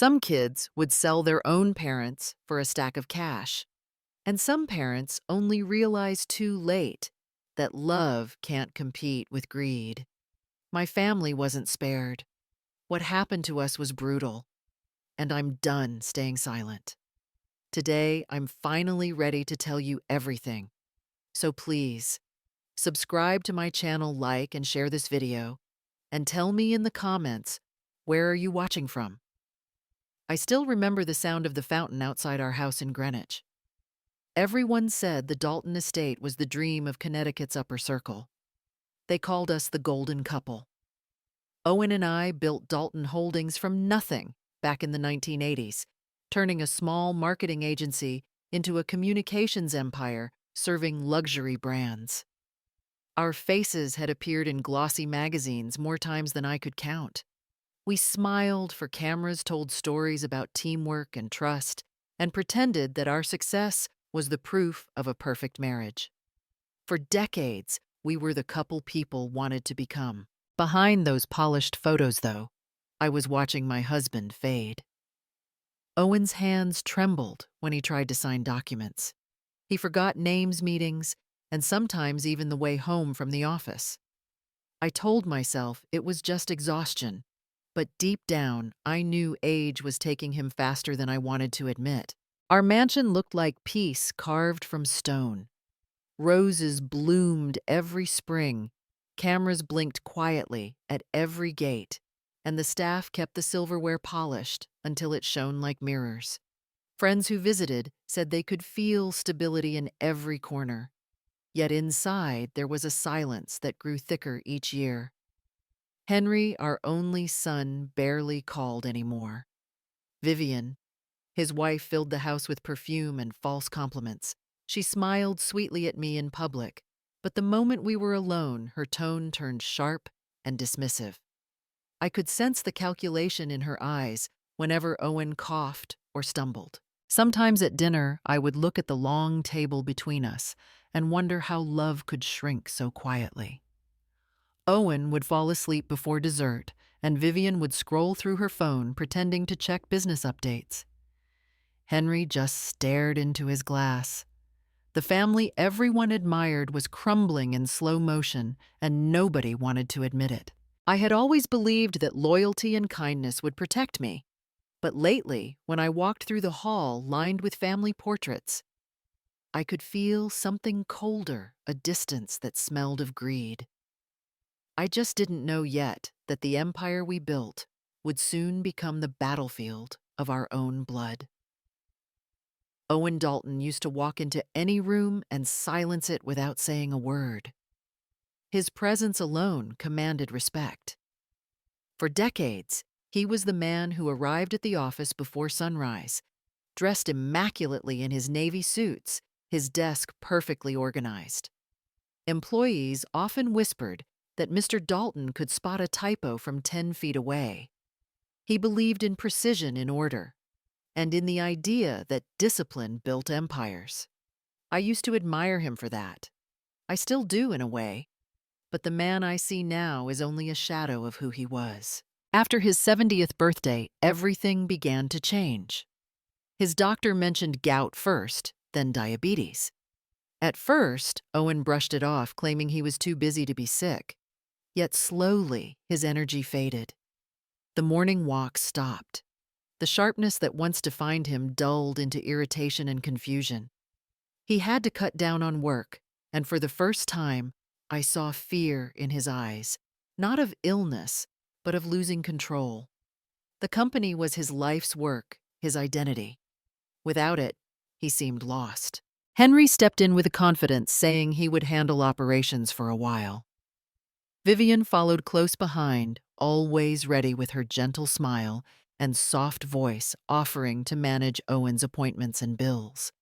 Some kids would sell their own parents for a stack of cash, and some parents only realize too late that love can't compete with greed. My family wasn't spared. What happened to us was brutal, and I'm done staying silent. Today, I'm finally ready to tell you everything. So please, subscribe to my channel, like and share this video, and tell me in the comments, where are you watching from? I still remember the sound of the fountain outside our house in Greenwich. Everyone said the Dalton estate was the dream of Connecticut's upper circle. They called us the Golden Couple. Owen and I built Dalton Holdings from nothing back in the 1980s, turning a small marketing agency into a communications empire serving luxury brands. Our faces had appeared in glossy magazines more times than I could count. We smiled for cameras told stories about teamwork and trust, and pretended that our success was the proof of a perfect marriage. For decades, we were the couple people wanted to become. Behind those polished photos, though, I was watching my husband fade. Owen's hands trembled when he tried to sign documents. He forgot names, meetings, and sometimes even the way home from the office. I told myself it was just exhaustion, but deep down, I knew age was taking him faster than I wanted to admit. Our mansion looked like peace carved from stone. Roses bloomed every spring, cameras blinked quietly at every gate, and the staff kept the silverware polished until it shone like mirrors. Friends who visited said they could feel stability in every corner. Yet inside, there was a silence that grew thicker each year. Henry, our only son, barely called anymore. Vivian, his wife, filled the house with perfume and false compliments. She smiled sweetly at me in public, but the moment we were alone, her tone turned sharp and dismissive. I could sense the calculation in her eyes whenever Owen coughed or stumbled. Sometimes at dinner, I would look at the long table between us and wonder how love could shrink so quietly. Owen would fall asleep before dessert, and Vivian would scroll through her phone pretending to check business updates. Henry just stared into his glass. The family everyone admired was crumbling in slow motion, and nobody wanted to admit it. I had always believed that loyalty and kindness would protect me, but lately, when I walked through the hall lined with family portraits, I could feel something colder, a distance that smelled of greed. I just didn't know yet that the empire we built would soon become the battlefield of our own blood. Owen Dalton used to walk into any room and silence it without saying a word. His presence alone commanded respect. For decades, he was the man who arrived at the office before sunrise, dressed immaculately in his navy suits, his desk perfectly organized. Employees often whispered that Mr. Dalton could spot a typo from 10 feet away. He believed in precision in order, and in the idea that discipline built empires. I used to admire him for that. I still do in a way, but the man I see now is only a shadow of who he was. After his 70th birthday, everything began to change. His doctor mentioned gout first, then diabetes. At first, Owen brushed it off, claiming he was too busy to be sick. Yet slowly, his energy faded. The morning walk stopped. The sharpness that once defined him dulled into irritation and confusion. He had to cut down on work, and for the first time, I saw fear in his eyes, not of illness, but of losing control. The company was his life's work, his identity. Without it, he seemed lost. Henry stepped in with confidence, saying he would handle operations for a while. Vivian followed close behind, always ready with her gentle smile and soft voice, offering to manage Owen's appointments and bills.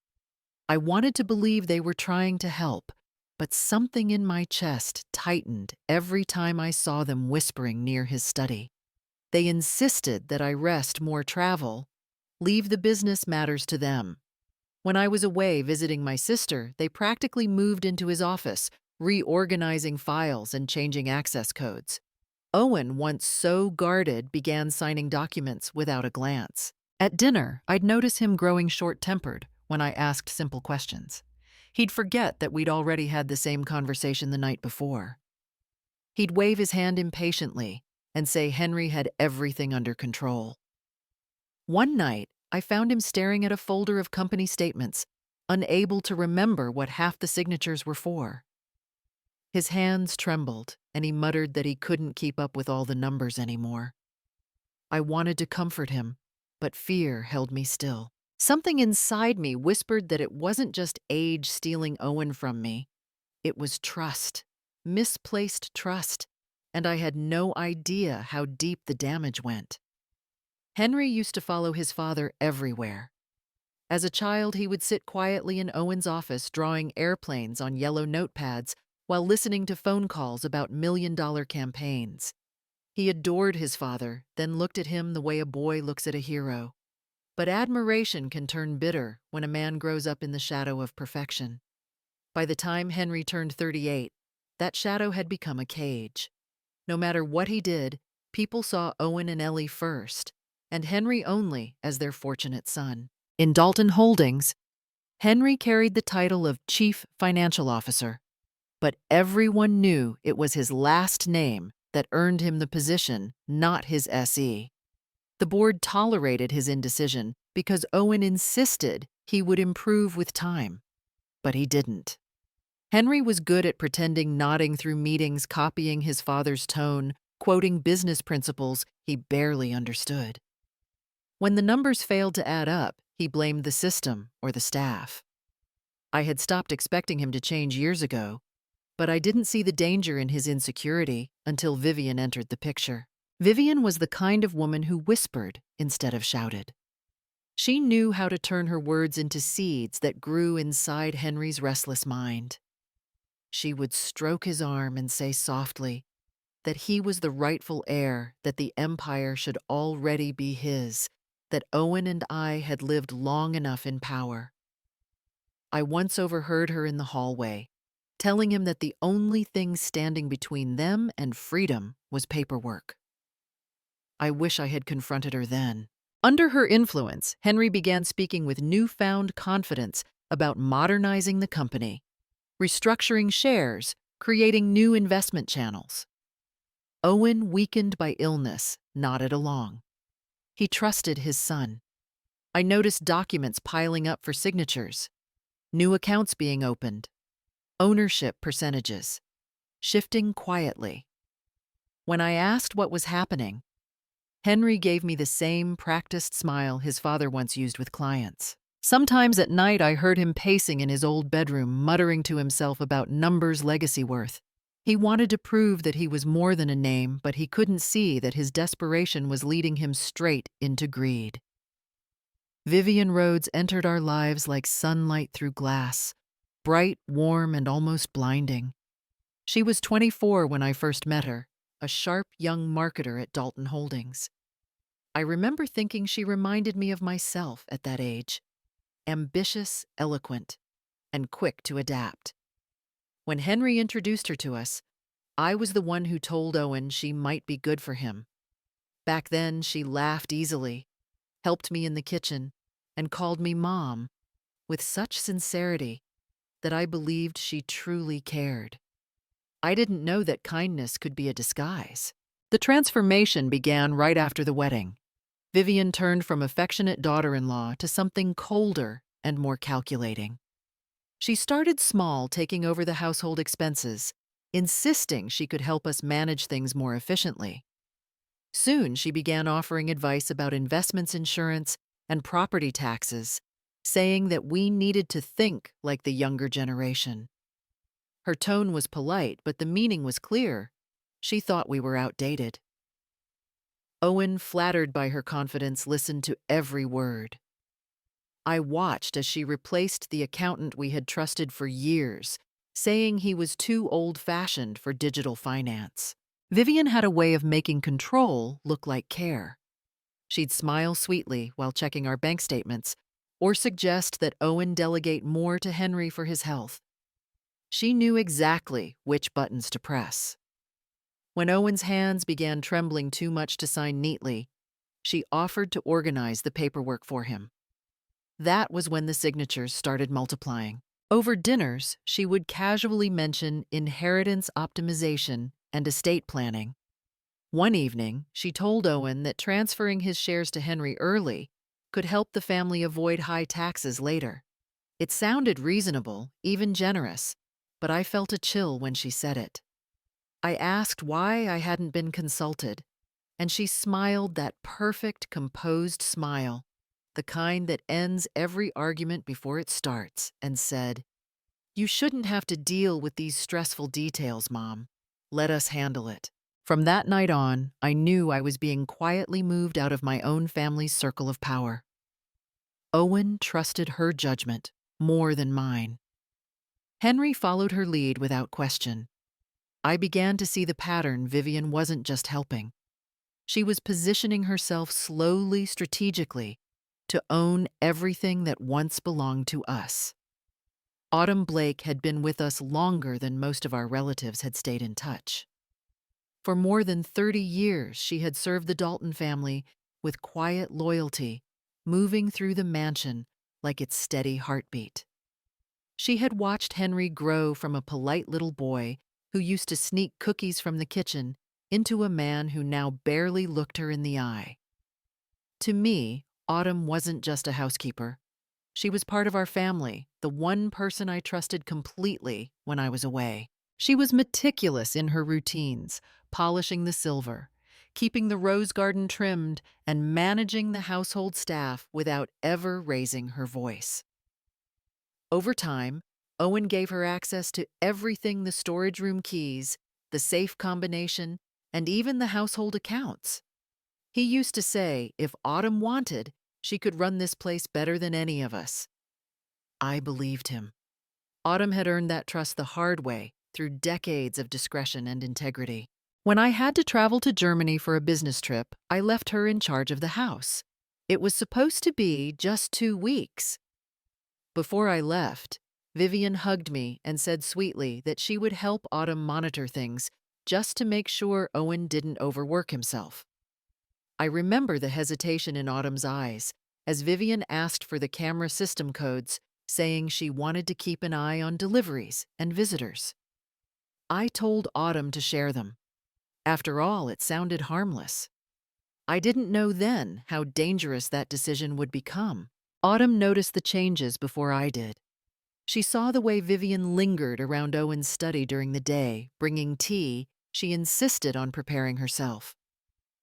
I wanted to believe they were trying to help, but something in my chest tightened every time I saw them whispering near his study. They insisted that I rest more, travel, leave the business matters to them. When I was away visiting my sister, they practically moved into his office, reorganizing files and changing access codes. Owen, once so guarded, began signing documents without a glance. At dinner, I'd notice him growing short-tempered when I asked simple questions. He'd forget that we'd already had the same conversation the night before. He'd wave his hand impatiently and say Henry had everything under control. One night, I found him staring at a folder of company statements, unable to remember what half the signatures were for. His hands trembled, and he muttered that he couldn't keep up with all the numbers anymore. I wanted to comfort him, but fear held me still. Something inside me whispered that it wasn't just age stealing Owen from me. It was trust, misplaced trust, and I had no idea how deep the damage went. Henry used to follow his father everywhere. As a child, he would sit quietly in Owen's office drawing airplanes on yellow notepads while listening to phone calls about million-dollar campaigns. He adored his father, then looked at him the way a boy looks at a hero. But admiration can turn bitter when a man grows up in the shadow of perfection. By the time Henry turned 38, that shadow had become a cage. No matter what he did, people saw Owen and Ellie first, and Henry only as their fortunate son. In Dalton Holdings, Henry carried the title of Chief Financial Officer, but everyone knew it was his last name that earned him the position, not his SE. The board tolerated his indecision because Owen insisted he would improve with time, but he didn't. Henry was good at pretending, nodding through meetings, copying his father's tone, quoting business principles he barely understood. When the numbers failed to add up, he blamed the system or the staff. I had stopped expecting him to change years ago, but I didn't see the danger in his insecurity until Vivian entered the picture. Vivian was the kind of woman who whispered instead of shouted. She knew how to turn her words into seeds that grew inside Henry's restless mind. She would stroke his arm and say softly that he was the rightful heir, that the empire should already be his, that Owen and I had lived long enough in power. I once overheard her in the hallway, telling him that the only thing standing between them and freedom was paperwork. I wish I had confronted her then. Under her influence, Henry began speaking with newfound confidence about modernizing the company, restructuring shares, creating new investment channels. Owen, weakened by illness, nodded along. He trusted his son. I noticed documents piling up for signatures, new accounts being opened, ownership percentages, shifting quietly. When I asked what was happening, Henry gave me the same practiced smile his father once used with clients. Sometimes at night I heard him pacing in his old bedroom, muttering to himself about numbers' legacy worth. He wanted to prove that he was more than a name, but he couldn't see that his desperation was leading him straight into greed. Vivian Rhodes entered our lives like sunlight through glass, bright, warm, and almost blinding. She was 24 when I first met her, a sharp young marketer at Dalton Holdings. I remember thinking she reminded me of myself at that age, ambitious, eloquent, and quick to adapt. When Henry introduced her to us, I was the one who told Owen she might be good for him. Back then, she laughed easily, helped me in the kitchen, and called me Mom, with such sincerity that I believed she truly cared. I didn't know that kindness could be a disguise. The transformation began right after the wedding. Vivian turned from affectionate daughter-in-law to something colder and more calculating. She started small, taking over the household expenses, insisting she could help us manage things more efficiently. Soon, she began offering advice about investments, insurance, and property taxes, saying that we needed to think like the younger generation. Her tone was polite, but the meaning was clear. She thought we were outdated. Owen, flattered by her confidence, listened to every word. I watched as she replaced the accountant we had trusted for years, saying he was too old-fashioned for digital finance. Vivian had a way of making control look like care. She'd smile sweetly while checking our bank statements, or suggest that Owen delegate more to Henry for his health. She knew exactly which buttons to press. When Owen's hands began trembling too much to sign neatly, she offered to organize the paperwork for him. That was when the signatures started multiplying. Over dinners, she would casually mention inheritance optimization and estate planning. One evening, she told Owen that transferring his shares to Henry early could help the family avoid high taxes later. It sounded reasonable, even generous, but I felt a chill when she said it. I asked why I hadn't been consulted, and she smiled that perfect, composed smile, the kind that ends every argument before it starts, and said, "You shouldn't have to deal with these stressful details, Mom. Let us handle it." From that night on, I knew I was being quietly moved out of my own family's circle of power. Owen trusted her judgment more than mine. Henry followed her lead without question. I began to see the pattern. Vivian wasn't just helping. She was positioning herself slowly, strategically, to own everything that once belonged to us. Autumn Blake had been with us longer than most of our relatives had stayed in touch. For more than 30 years, she had served the Dalton family with quiet loyalty, moving through the mansion like its steady heartbeat. She had watched Henry grow from a polite little boy who used to sneak cookies from the kitchen into a man who now barely looked her in the eye. To me, Autumn wasn't just a housekeeper. She was part of our family, the one person I trusted completely when I was away. She was meticulous in her routines, polishing the silver, keeping the rose garden trimmed, and managing the household staff without ever raising her voice. Over time, Owen gave her access to everything: the storage room keys, the safe combination, and even the household accounts. He used to say if Autumn wanted, she could run this place better than any of us. I believed him. Autumn had earned that trust the hard way, through decades of discretion and integrity. When I had to travel to Germany for a business trip, I left her in charge of the house. It was supposed to be just 2 weeks. Before I left, Vivian hugged me and said sweetly that she would help Autumn monitor things just to make sure Owen didn't overwork himself. I remember the hesitation in Autumn's eyes as Vivian asked for the camera system codes, saying she wanted to keep an eye on deliveries and visitors. I told Autumn to share them. After all, it sounded harmless. I didn't know then how dangerous that decision would become. Autumn noticed the changes before I did. She saw the way Vivian lingered around Owen's study during the day, bringing tea she insisted on preparing herself.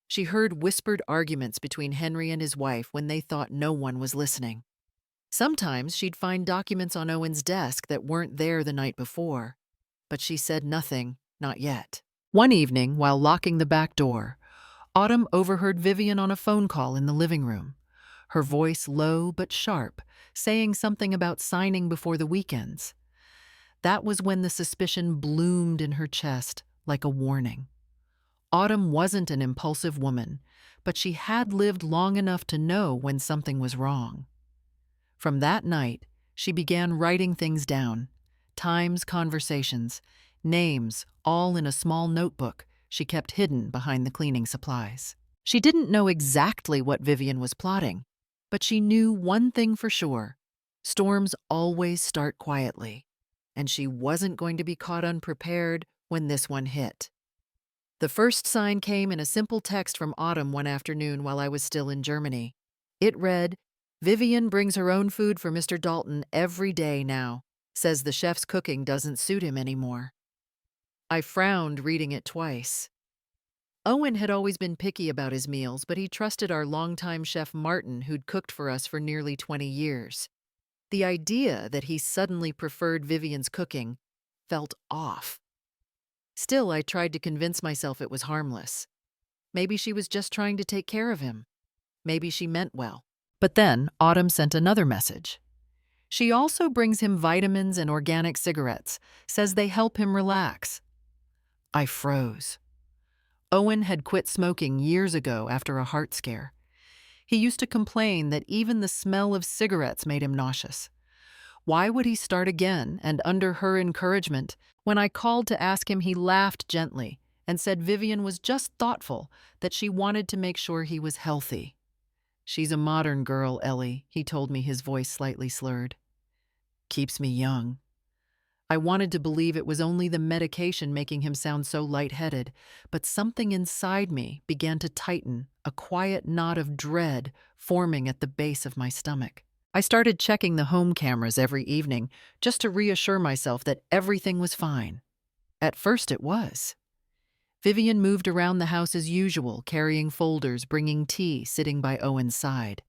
She heard whispered arguments between Henry and his wife when they thought no one was listening. Sometimes she'd find documents on Owen's desk that weren't there the night before, but she said nothing, not yet. One evening, while locking the back door, Autumn overheard Vivian on a phone call in the living room, her voice low but sharp, saying something about signing before the weekends. That was when the suspicion bloomed in her chest like a warning. Autumn wasn't an impulsive woman, but she had lived long enough to know when something was wrong. From that night, she began writing things down: times, conversations, names, all in a small notebook she kept hidden behind the cleaning supplies. She didn't know exactly what Vivian was plotting, but she knew one thing for sure: storms always start quietly, and she wasn't going to be caught unprepared when this one hit. The first sign came in a simple text from Autumn one afternoon while I was still in Germany. It read, "Vivian brings her own food for Mr. Dalton every day now. Says the chef's cooking doesn't suit him anymore." I frowned reading it twice. Owen had always been picky about his meals, but he trusted our longtime chef Martin, who'd cooked for us for nearly 20 years. The idea that he suddenly preferred Vivian's cooking felt off. Still, I tried to convince myself it was harmless. Maybe she was just trying to take care of him. Maybe she meant well. But then Autumn sent another message. She also brings him vitamins and organic cigarettes, says they help him relax. I froze. Owen had quit smoking years ago after a heart scare. He used to complain that even the smell of cigarettes made him nauseous. Why would he start again, and under her encouragement? When I called to ask him, he laughed gently and said Vivian was just thoughtful, that she wanted to make sure he was healthy. "She's a modern girl, Ellie," he told me, his voice slightly slurred. "Keeps me young." I wanted to believe it was only the medication making him sound so lightheaded, but something inside me began to tighten, a quiet knot of dread forming at the base of my stomach. I started checking the home cameras every evening just to reassure myself that everything was fine. At first it was. Vivian moved around the house as usual, carrying folders, bringing tea, sitting by Owen's side.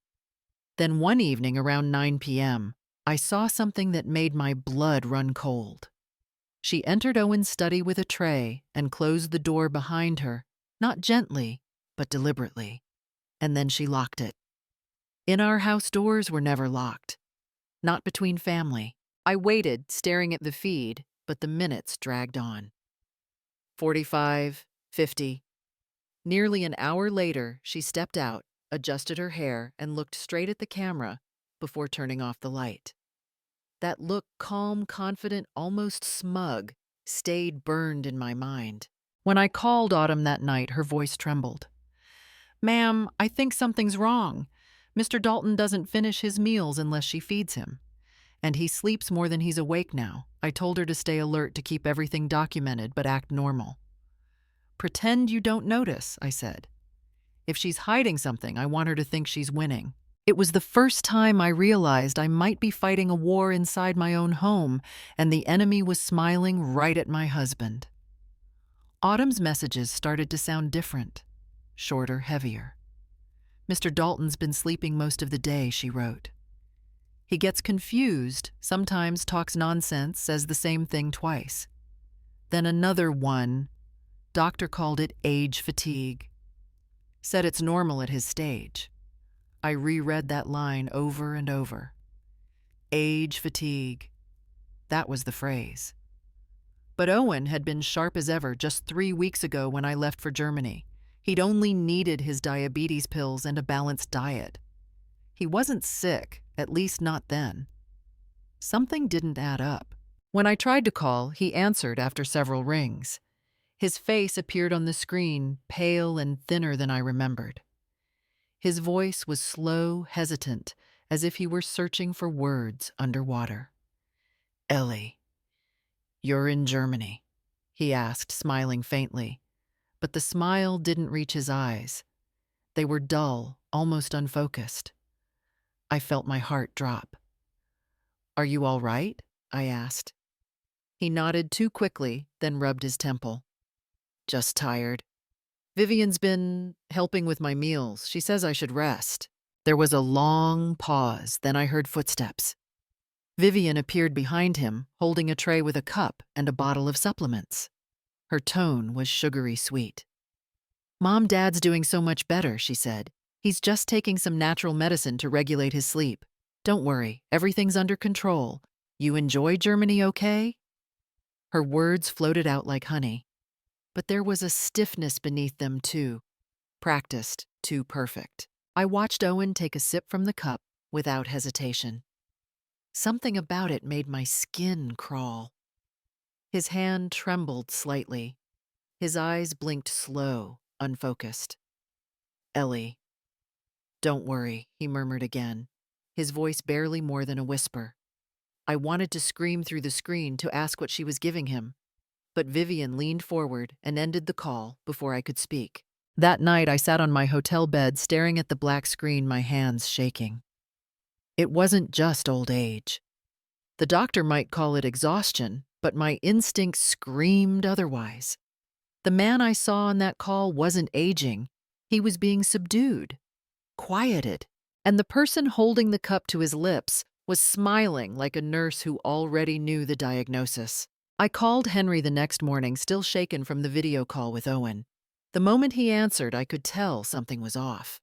Then one evening around 9 p.m., I saw something that made my blood run cold. She entered Owen's study with a tray and closed the door behind her, not gently, but deliberately. And then she locked it. In our house, doors were never locked. Not between family. I waited, staring at the feed, but the minutes dragged on. 45, 50. Nearly an hour later, she stepped out, adjusted her hair, and looked straight at the camera before turning off the light. That look, calm, confident, almost smug, stayed burned in my mind. When I called Autumn that night, her voice trembled. "Ma'am, I think something's wrong. Mr. Dalton doesn't finish his meals unless she feeds him. And he sleeps more than he's awake now. I told her to stay alert, to keep everything documented, but act normal." "Pretend you don't notice," I said. "If she's hiding something, I want her to think she's winning." It was the first time I realized I might be fighting a war inside my own home, and the enemy was smiling right at my husband. Autumn's messages started to sound different, shorter, heavier. "Mr. Dalton's been sleeping most of the day," she wrote. "He gets confused, sometimes talks nonsense, says the same thing twice." Then another one. Doctor called it age fatigue. Said it's normal at his stage. I reread that line over and over. Age fatigue. That was the phrase. But Owen had been sharp as ever just 3 weeks ago when I left for Germany. He'd only needed his diabetes pills and a balanced diet. He wasn't sick, at least not then. Something didn't add up. When I tried to call, he answered after several rings. His face appeared on the screen, pale and thinner than I remembered. His voice was slow, hesitant, as if he were searching for words underwater. "Ellie, you're in Germany?" he asked, smiling faintly. But the smile didn't reach his eyes. They were dull, almost unfocused. I felt my heart drop. "Are you all right?" I asked. He nodded too quickly, then rubbed his temple. "Just tired. Vivian's been helping with my meals. She says I should rest." There was a long pause, then I heard footsteps. Vivian appeared behind him, holding a tray with a cup and a bottle of supplements. Her tone was sugary sweet. "Mom, Dad's doing so much better," she said. "He's just taking some natural medicine to regulate his sleep. Don't worry, everything's under control. You enjoy Germany, okay?" Her words floated out like honey. But there was a stiffness beneath them, too. Practiced, too perfect. I watched Owen take a sip from the cup without hesitation. Something about it made my skin crawl. His hand trembled slightly. His eyes blinked slow, unfocused. "Ellie, don't worry," he murmured again, his voice barely more than a whisper. I wanted to scream through the screen to ask what she was giving him, but Vivian leaned forward and ended the call before I could speak. That night, I sat on my hotel bed staring at the black screen, my hands shaking. It wasn't just old age. The doctor might call it exhaustion, but my instincts screamed otherwise. The man I saw on that call wasn't aging. He was being subdued, quieted, and the person holding the cup to his lips was smiling like a nurse who already knew the diagnosis. I called Henry the next morning, still shaken from the video call with Owen. The moment he answered, I could tell something was off.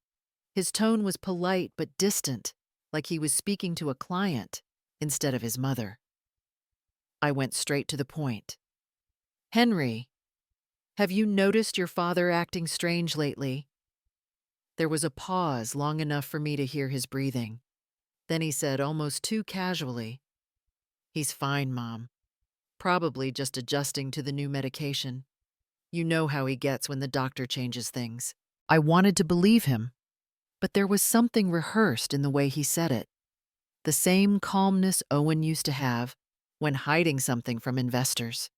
His tone was polite but distant, like he was speaking to a client instead of his mother. I went straight to the point. "Henry, have you noticed your father acting strange lately?" There was a pause long enough for me to hear his breathing. Then he said, almost too casually, "He's fine, Mom. Probably just adjusting to the new medication." You know how he gets when the doctor changes things. I wanted to believe him, but there was something rehearsed in the way he said it. The same calmness Owen used to have when hiding something from investors.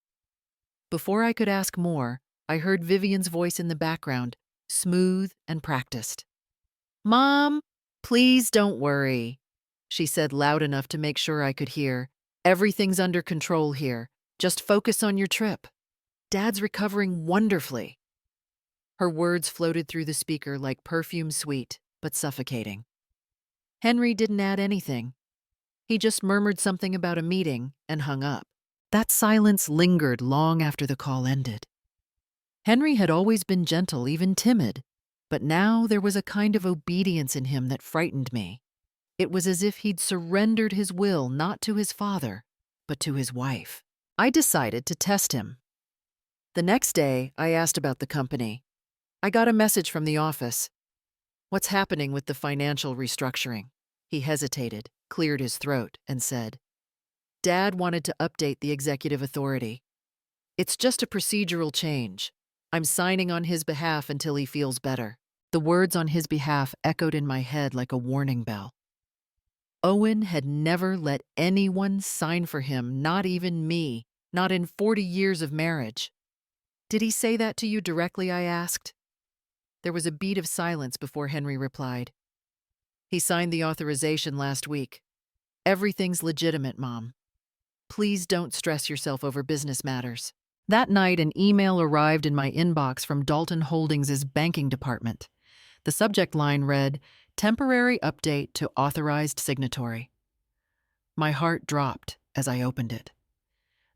Before I could ask more, I heard Vivian's voice in the background, smooth and practiced. "Mom, please don't worry," she said loud enough to make sure I could hear. "Everything's under control here. Just focus on your trip. Dad's recovering wonderfully." Her words floated through the speaker like perfume sweet, but suffocating. Henry didn't add anything. He just murmured something about a meeting and hung up. That silence lingered long after the call ended. Henry had always been gentle, even timid, but now there was a kind of obedience in him that frightened me. It was as if he'd surrendered his will not to his father, but to his wife. I decided to test him. The next day, I asked about the company. I got a message from the office. "What's happening with the financial restructuring?" He hesitated, cleared his throat, and said, "Dad wanted to update the executive authority. It's just a procedural change. I'm signing on his behalf until he feels better." The words "on his behalf" echoed in my head like a warning bell. Owen had never let anyone sign for him, not even me, not in 40 years of marriage. "Did he say that to you directly?" I asked. There was a beat of silence before Henry replied. "He signed the authorization last week. Everything's legitimate, Mom. Please don't stress yourself over business matters." That night, an email arrived in my inbox from Dalton Holdings' banking department. The subject line read, "Temporary update to authorized signatory." My heart dropped as I opened it.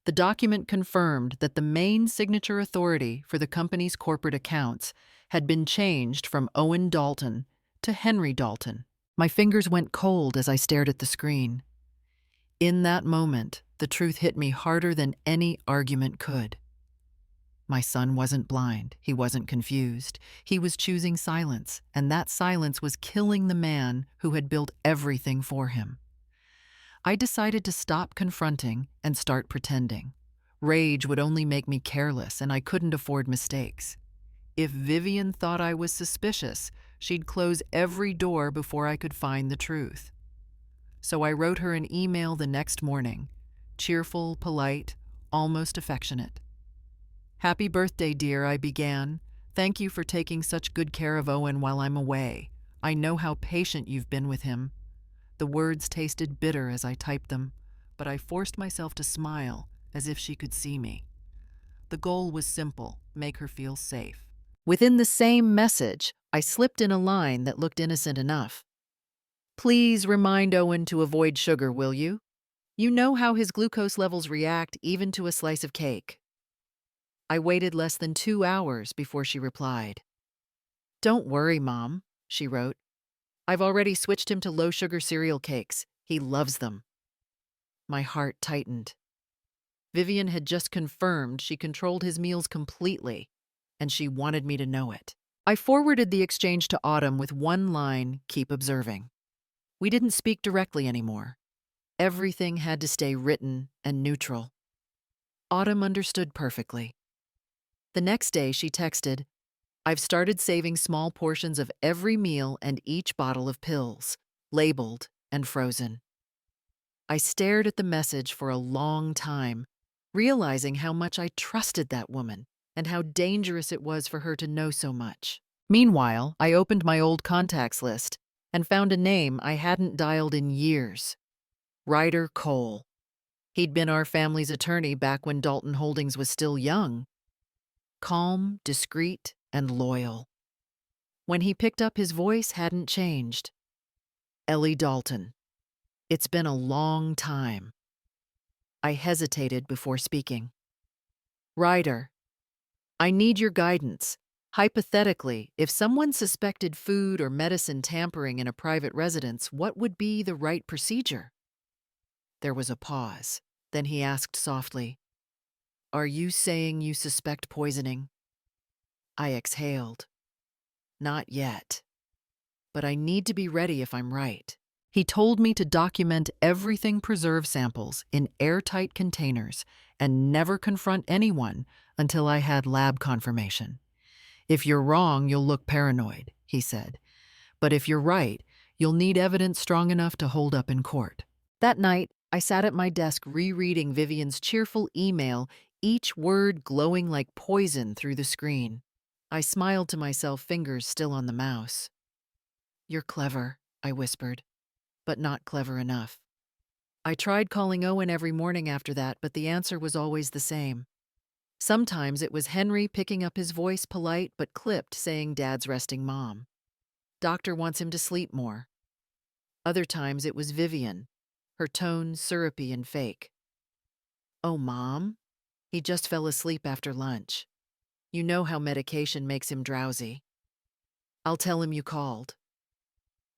The document confirmed that the main signature authority for the company's corporate accounts had been changed from Owen Dalton to Henry Dalton. My fingers went cold as I stared at the screen. In that moment, the truth hit me harder than any argument could. My son wasn't blind. He wasn't confused. He was choosing silence, and that silence was killing the man who had built everything for him. I decided to stop confronting and start pretending. Rage would only make me careless, and I couldn't afford mistakes. If Vivian thought I was suspicious, she'd close every door before I could find the truth. So I wrote her an email the next morning, cheerful, polite, almost affectionate. "Happy birthday, dear," I began. "Thank you for taking such good care of Owen while I'm away. I know how patient you've been with him." The words tasted bitter as I typed them, but I forced myself to smile as if she could see me. The goal was simple: make her feel safe. Within the same message, I slipped in a line that looked innocent enough. "Please remind Owen to avoid sugar, will you? You know how his glucose levels react even to a slice of cake." I waited less than 2 hours before she replied. "Don't worry, Mom," she wrote. "I've already switched him to low-sugar cereal cakes. He loves them." My heart tightened. Vivian had just confirmed she controlled his meals completely, and she wanted me to know it. I forwarded the exchange to Autumn with one line: "Keep observing." We didn't speak directly anymore. Everything had to stay written and neutral. Autumn understood perfectly. The next day, she texted, "I've started saving small portions of every meal and each bottle of pills, labeled and frozen." I stared at the message for a long time, realizing how much I trusted that woman and how dangerous it was for her to know so much. Meanwhile, I opened my old contacts list and found a name I hadn't dialed in years: Ryder Cole. He'd been our family's attorney back when Dalton Holdings was still young. Calm, discreet, and loyal. When he picked up, his voice hadn't changed. "Ellie Dalton. It's been a long time." I hesitated before speaking. "Ryder, I need your guidance. Hypothetically, if someone suspected food or medicine tampering in a private residence, what would be the right procedure?" There was a pause. Then he asked softly, "Are you saying you suspect poisoning?" I exhaled. "Not yet. But I need to be ready if I'm right." He told me to document everything preserve samples in airtight containers and never confront anyone until I had lab confirmation. If you're wrong, you'll look paranoid, he said. But if you're right, you'll need evidence strong enough to hold up in court. That night, I sat at my desk rereading Vivian's cheerful email, each word glowing like poison through the screen. I smiled to myself, fingers still on the mouse. "You're clever," I whispered, "but not clever enough." I tried calling Owen every morning after that, but the answer was always the same. Sometimes it was Henry picking up his voice polite but clipped, saying Dad's resting Mom. Doctor wants him to sleep more. Other times it was Vivian, her tone syrupy and fake. "Oh, Mom? He just fell asleep after lunch. You know how medication makes him drowsy. I'll tell him you called."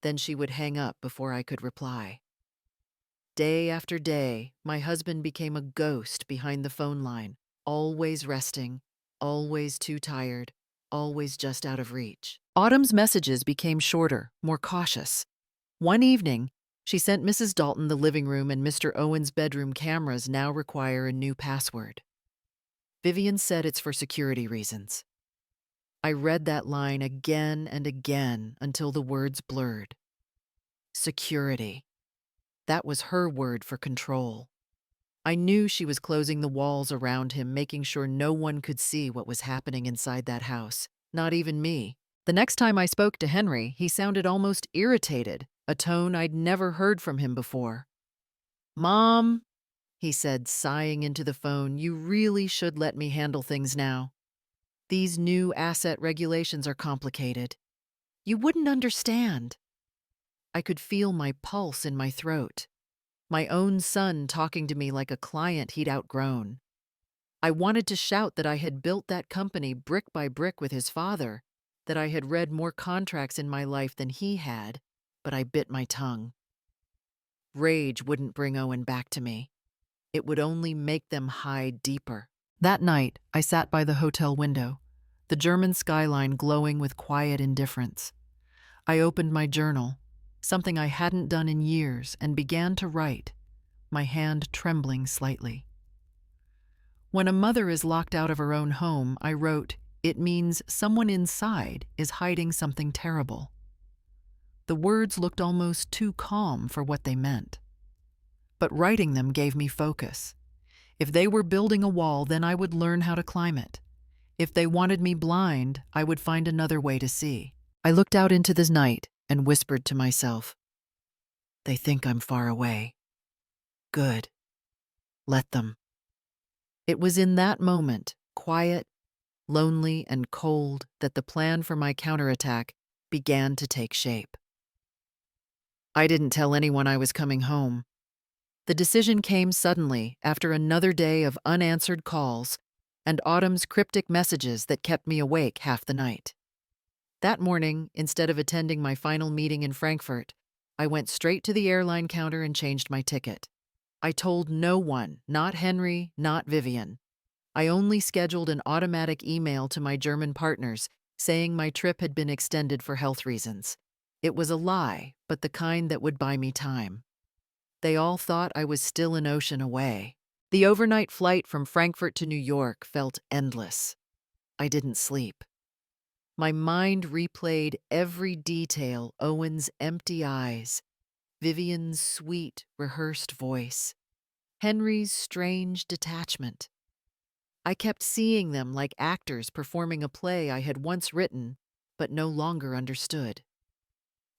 Then she would hang up before I could reply. Day after day, my husband became a ghost behind the phone line, always resting, always too tired, always just out of reach. Autumn's messages became shorter, more cautious. One evening, she sent Mrs. Dalton the living room and Mr. Owen's bedroom cameras now require a new password. Vivian said it's for security reasons. I read that line again and again until the words blurred. Security. That was her word for control. I knew she was closing the walls around him, making sure no one could see what was happening inside that house, not even me. The next time I spoke to Henry, he sounded almost irritated, a tone I'd never heard from him before. "Mom," he said, sighing into the phone, "you really should let me handle things now. These new asset regulations are complicated. You wouldn't understand." I could feel my pulse in my throat. My own son talking to me like a client he'd outgrown. I wanted to shout that I had built that company brick by brick with his father, that I had read more contracts in my life than he had, but I bit my tongue. Rage wouldn't bring Owen back to me. It would only make them hide deeper. That night, I sat by the hotel window, the German skyline glowing with quiet indifference. I opened my journal, something I hadn't done in years, and began to write, my hand trembling slightly. When a mother is locked out of her own home, I wrote, it means someone inside is hiding something terrible. The words looked almost too calm for what they meant. But writing them gave me focus. If they were building a wall, then I would learn how to climb it. If they wanted me blind, I would find another way to see. I looked out into the night and whispered to myself, "They think I'm far away. Good. Let them." It was in that moment, quiet, lonely, and cold, that the plan for my counterattack began to take shape. I didn't tell anyone I was coming home. The decision came suddenly after another day of unanswered calls and Autumn's cryptic messages that kept me awake half the night. That morning, instead of attending my final meeting in Frankfurt, I went straight to the airline counter and changed my ticket. I told no one, not Henry, not Vivian. I only scheduled an automatic email to my German partners saying my trip had been extended for health reasons. It was a lie, but the kind that would buy me time. They all thought I was still an ocean away. The overnight flight from Frankfurt to New York felt endless. I didn't sleep. My mind replayed every detail: Owen's empty eyes, Vivian's sweet, rehearsed voice, Henry's strange detachment. I kept seeing them like actors performing a play I had once written but no longer understood.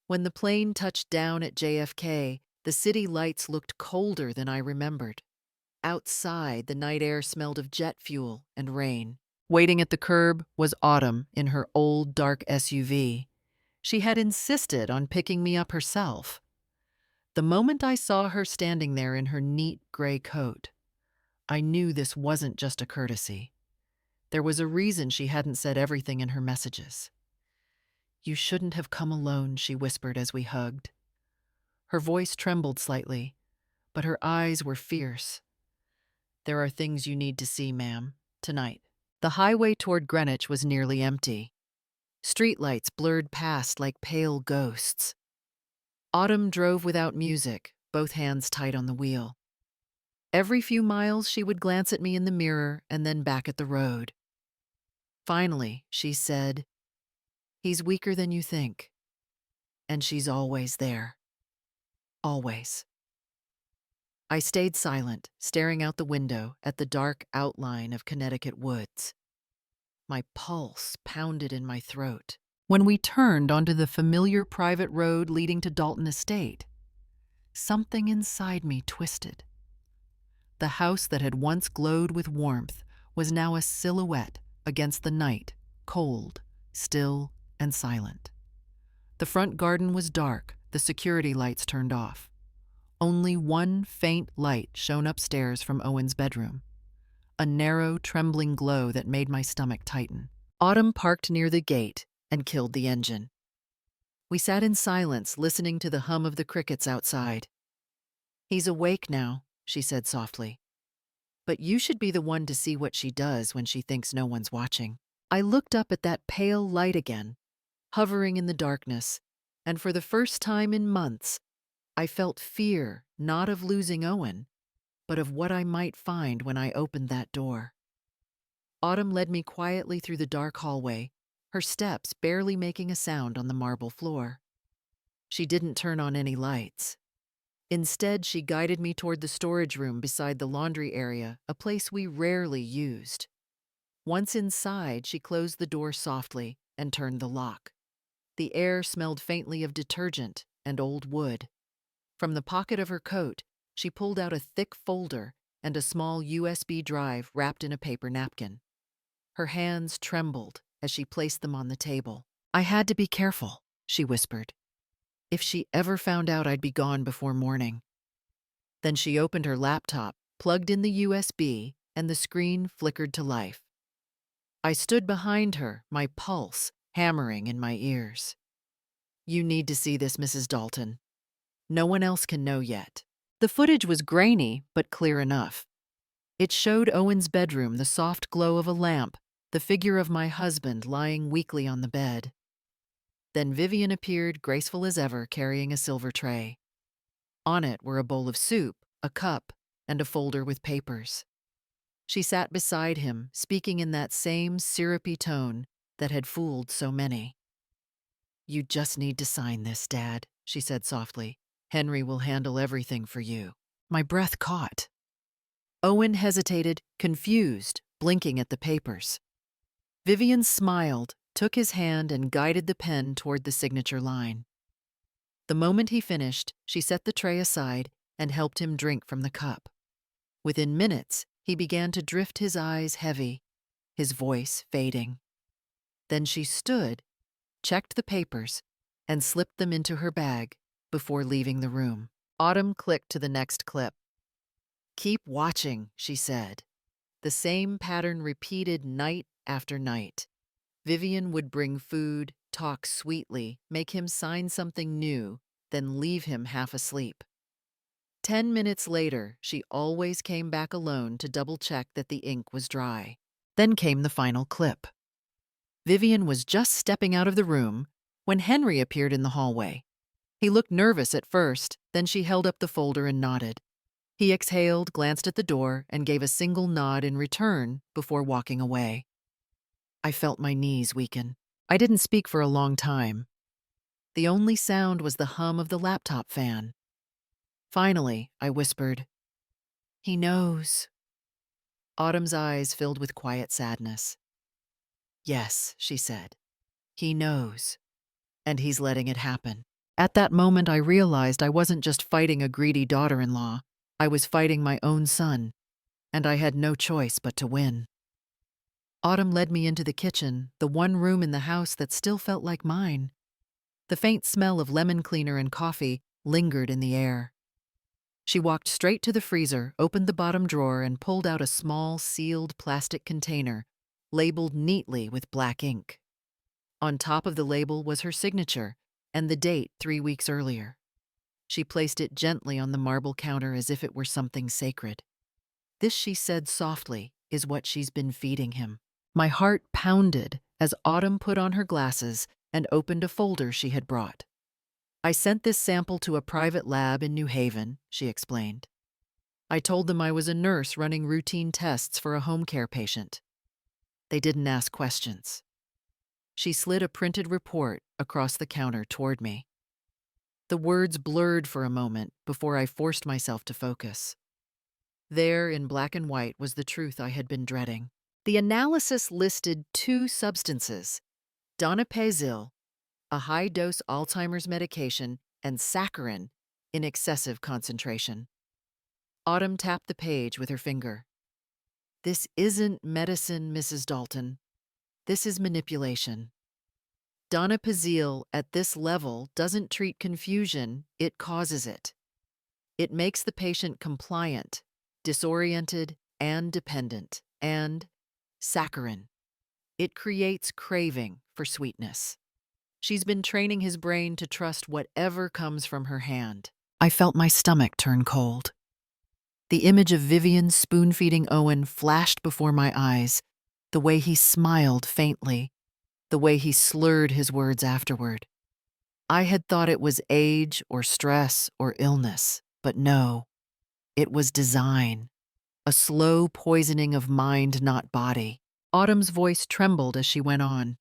When the plane touched down at JFK, the city lights looked colder than I remembered. Outside, the night air smelled of jet fuel and rain. Waiting at the curb was Autumn in her old, dark SUV. She had insisted on picking me up herself. The moment I saw her standing there in her neat gray coat, I knew this wasn't just a courtesy. There was a reason she hadn't said everything in her messages. "You shouldn't have come alone," she whispered as we hugged. Her voice trembled slightly, but her eyes were fierce. "There are things you need to see, ma'am, tonight." The highway toward Greenwich was nearly empty. Streetlights blurred past like pale ghosts. Autumn drove without music, both hands tight on the wheel. Every few miles, she would glance at me in the mirror and then back at the road. Finally, she said, "He's weaker than you think." And she's always there. Always. I stayed silent, staring out the window at the dark outline of Connecticut woods. My pulse pounded in my throat. When we turned onto the familiar private road leading to Dalton Estate, something inside me twisted. The house that had once glowed with warmth was now a silhouette against the night, cold, still, and silent. The front garden was dark, the security lights turned off. Only one faint light shone upstairs from Owen's bedroom, a narrow, trembling glow that made my stomach tighten. Autumn parked near the gate and killed the engine. We sat in silence, listening to the hum of the crickets outside. "He's awake now," she said softly. "But you should be the one to see what she does when she thinks no one's watching." I looked up at that pale light again, hovering in the darkness, and for the first time in months, I felt fear not of losing Owen, but of what I might find when I opened that door. Autumn led me quietly through the dark hallway, her steps barely making a sound on the marble floor. She didn't turn on any lights. Instead, she guided me toward the storage room beside the laundry area, a place we rarely used. Once inside, she closed the door softly and turned the lock. The air smelled faintly of detergent and old wood. From the pocket of her coat, she pulled out a thick folder and a small USB drive wrapped in a paper napkin. Her hands trembled as she placed them on the table. "I had to be careful," she whispered. "If she ever found out I'd be gone before morning." Then she opened her laptop, plugged in the USB, and the screen flickered to life. I stood behind her, my pulse hammering in my ears. "You need to see this, Mrs. Dalton. No one else can know yet." The footage was grainy, but clear enough. It showed Owen's bedroom, the soft glow of a lamp, the figure of my husband lying weakly on the bed. Then Vivian appeared, graceful as ever, carrying a silver tray. On it were a bowl of soup, a cup, and a folder with papers. She sat beside him, speaking in that same syrupy tone that had fooled so many. "You just need to sign this, Dad," she said softly. "Henry will handle everything for you." My breath caught. Owen hesitated, confused, blinking at the papers. Vivian smiled, took his hand, and guided the pen toward the signature line. The moment he finished, she set the tray aside and helped him drink from the cup. Within minutes, he began to drift, his eyes heavy, his voice fading. Then she stood, checked the papers, and slipped them into her bag before leaving the room. Autumn clicked to the next clip. "Keep watching," she said. The same pattern repeated night after night. Vivian would bring food, talk sweetly, make him sign something new, then leave him half asleep. 10 minutes later, she always came back alone to double-check that the ink was dry. Then came the final clip. Vivian was just stepping out of the room when Henry appeared in the hallway. He looked nervous at first, then she held up the folder and nodded. He exhaled, glanced at the door, and gave a single nod in return before walking away. I felt my knees weaken. I didn't speak for a long time. The only sound was the hum of the laptop fan. Finally, I whispered, "He knows." Autumn's eyes filled with quiet sadness. "Yes," she said. "He knows. And he's letting it happen." At that moment, I realized I wasn't just fighting a greedy daughter-in-law. I was fighting my own son, and I had no choice but to win. Autumn led me into the kitchen, the one room in the house that still felt like mine. The faint smell of lemon cleaner and coffee lingered in the air. She walked straight to the freezer, opened the bottom drawer, and pulled out a small, sealed plastic container, labeled neatly with black ink. On top of the label was her signature and the date 3 weeks earlier. She placed it gently on the marble counter as if it were something sacred. "This," she said softly, "is what she's been feeding him." My heart pounded as Autumn put on her glasses and opened a folder she had brought. I sent this sample to a private lab in New Haven, she explained. I told them I was a nurse running routine tests for a home care patient. They didn't ask questions. She slid a printed report across the counter toward me. The words blurred for a moment before I forced myself to focus. There, in black and white, was the truth I had been dreading. The analysis listed 2 substances, donepezil, a high-dose Alzheimer's medication, and saccharin in excessive concentration. Autumn tapped the page with her finger. This isn't medicine, Mrs. Dalton. This is manipulation. Donepezil at this level doesn't treat confusion, it causes it. It makes the patient compliant, disoriented, and dependent. And saccharin. It creates craving for sweetness. She's been training his brain to trust whatever comes from her hand. I felt my stomach turn cold. The image of Vivian spoon-feeding Owen flashed before my eyes, the way he smiled faintly, the way he slurred his words afterward. I had thought it was age or stress or illness, but no, it was design, a slow poisoning of mind, not body. Autumn's voice trembled as she went on.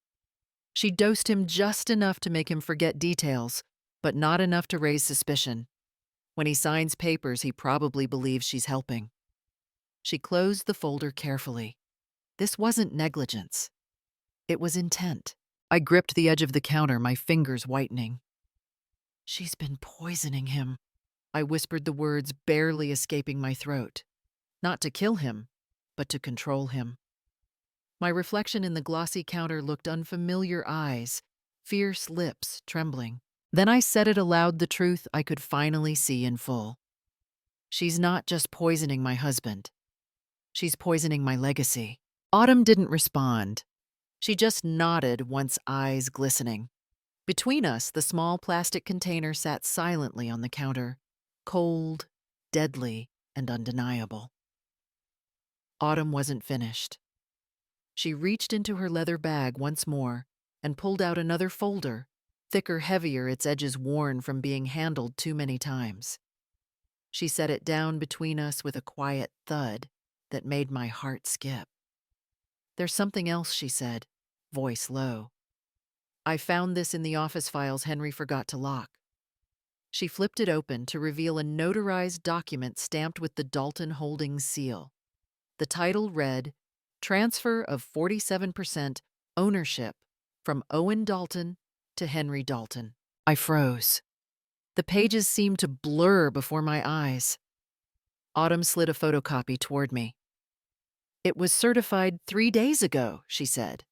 She dosed him just enough to make him forget details, but not enough to raise suspicion. When he signs papers, he probably believes she's helping. She closed the folder carefully. This wasn't negligence. It was intent. I gripped the edge of the counter, my fingers whitening. She's been poisoning him. I whispered the words barely escaping my throat. Not to kill him, but to control him. My reflection in the glossy counter looked unfamiliar eyes, fierce lips trembling. Then I said it aloud, the truth I could finally see in full. She's not just poisoning my husband. She's poisoning my legacy. Autumn didn't respond. She just nodded, once eyes glistening. Between us, the small plastic container sat silently on the counter, cold, deadly, and undeniable. Autumn wasn't finished. She reached into her leather bag once more and pulled out another folder, thicker, heavier, its edges worn from being handled too many times. She set it down between us with a quiet thud that made my heart skip. There's something else, she said, voice low. I found this in the office files Henry forgot to lock. She flipped it open to reveal a notarized document stamped with the Dalton Holdings seal. The title read, Transfer of 47% ownership from Owen Dalton to Henry Dalton. I froze. The pages seemed to blur before my eyes. Autumn slid a photocopy toward me. It was certified 3 days ago, she said.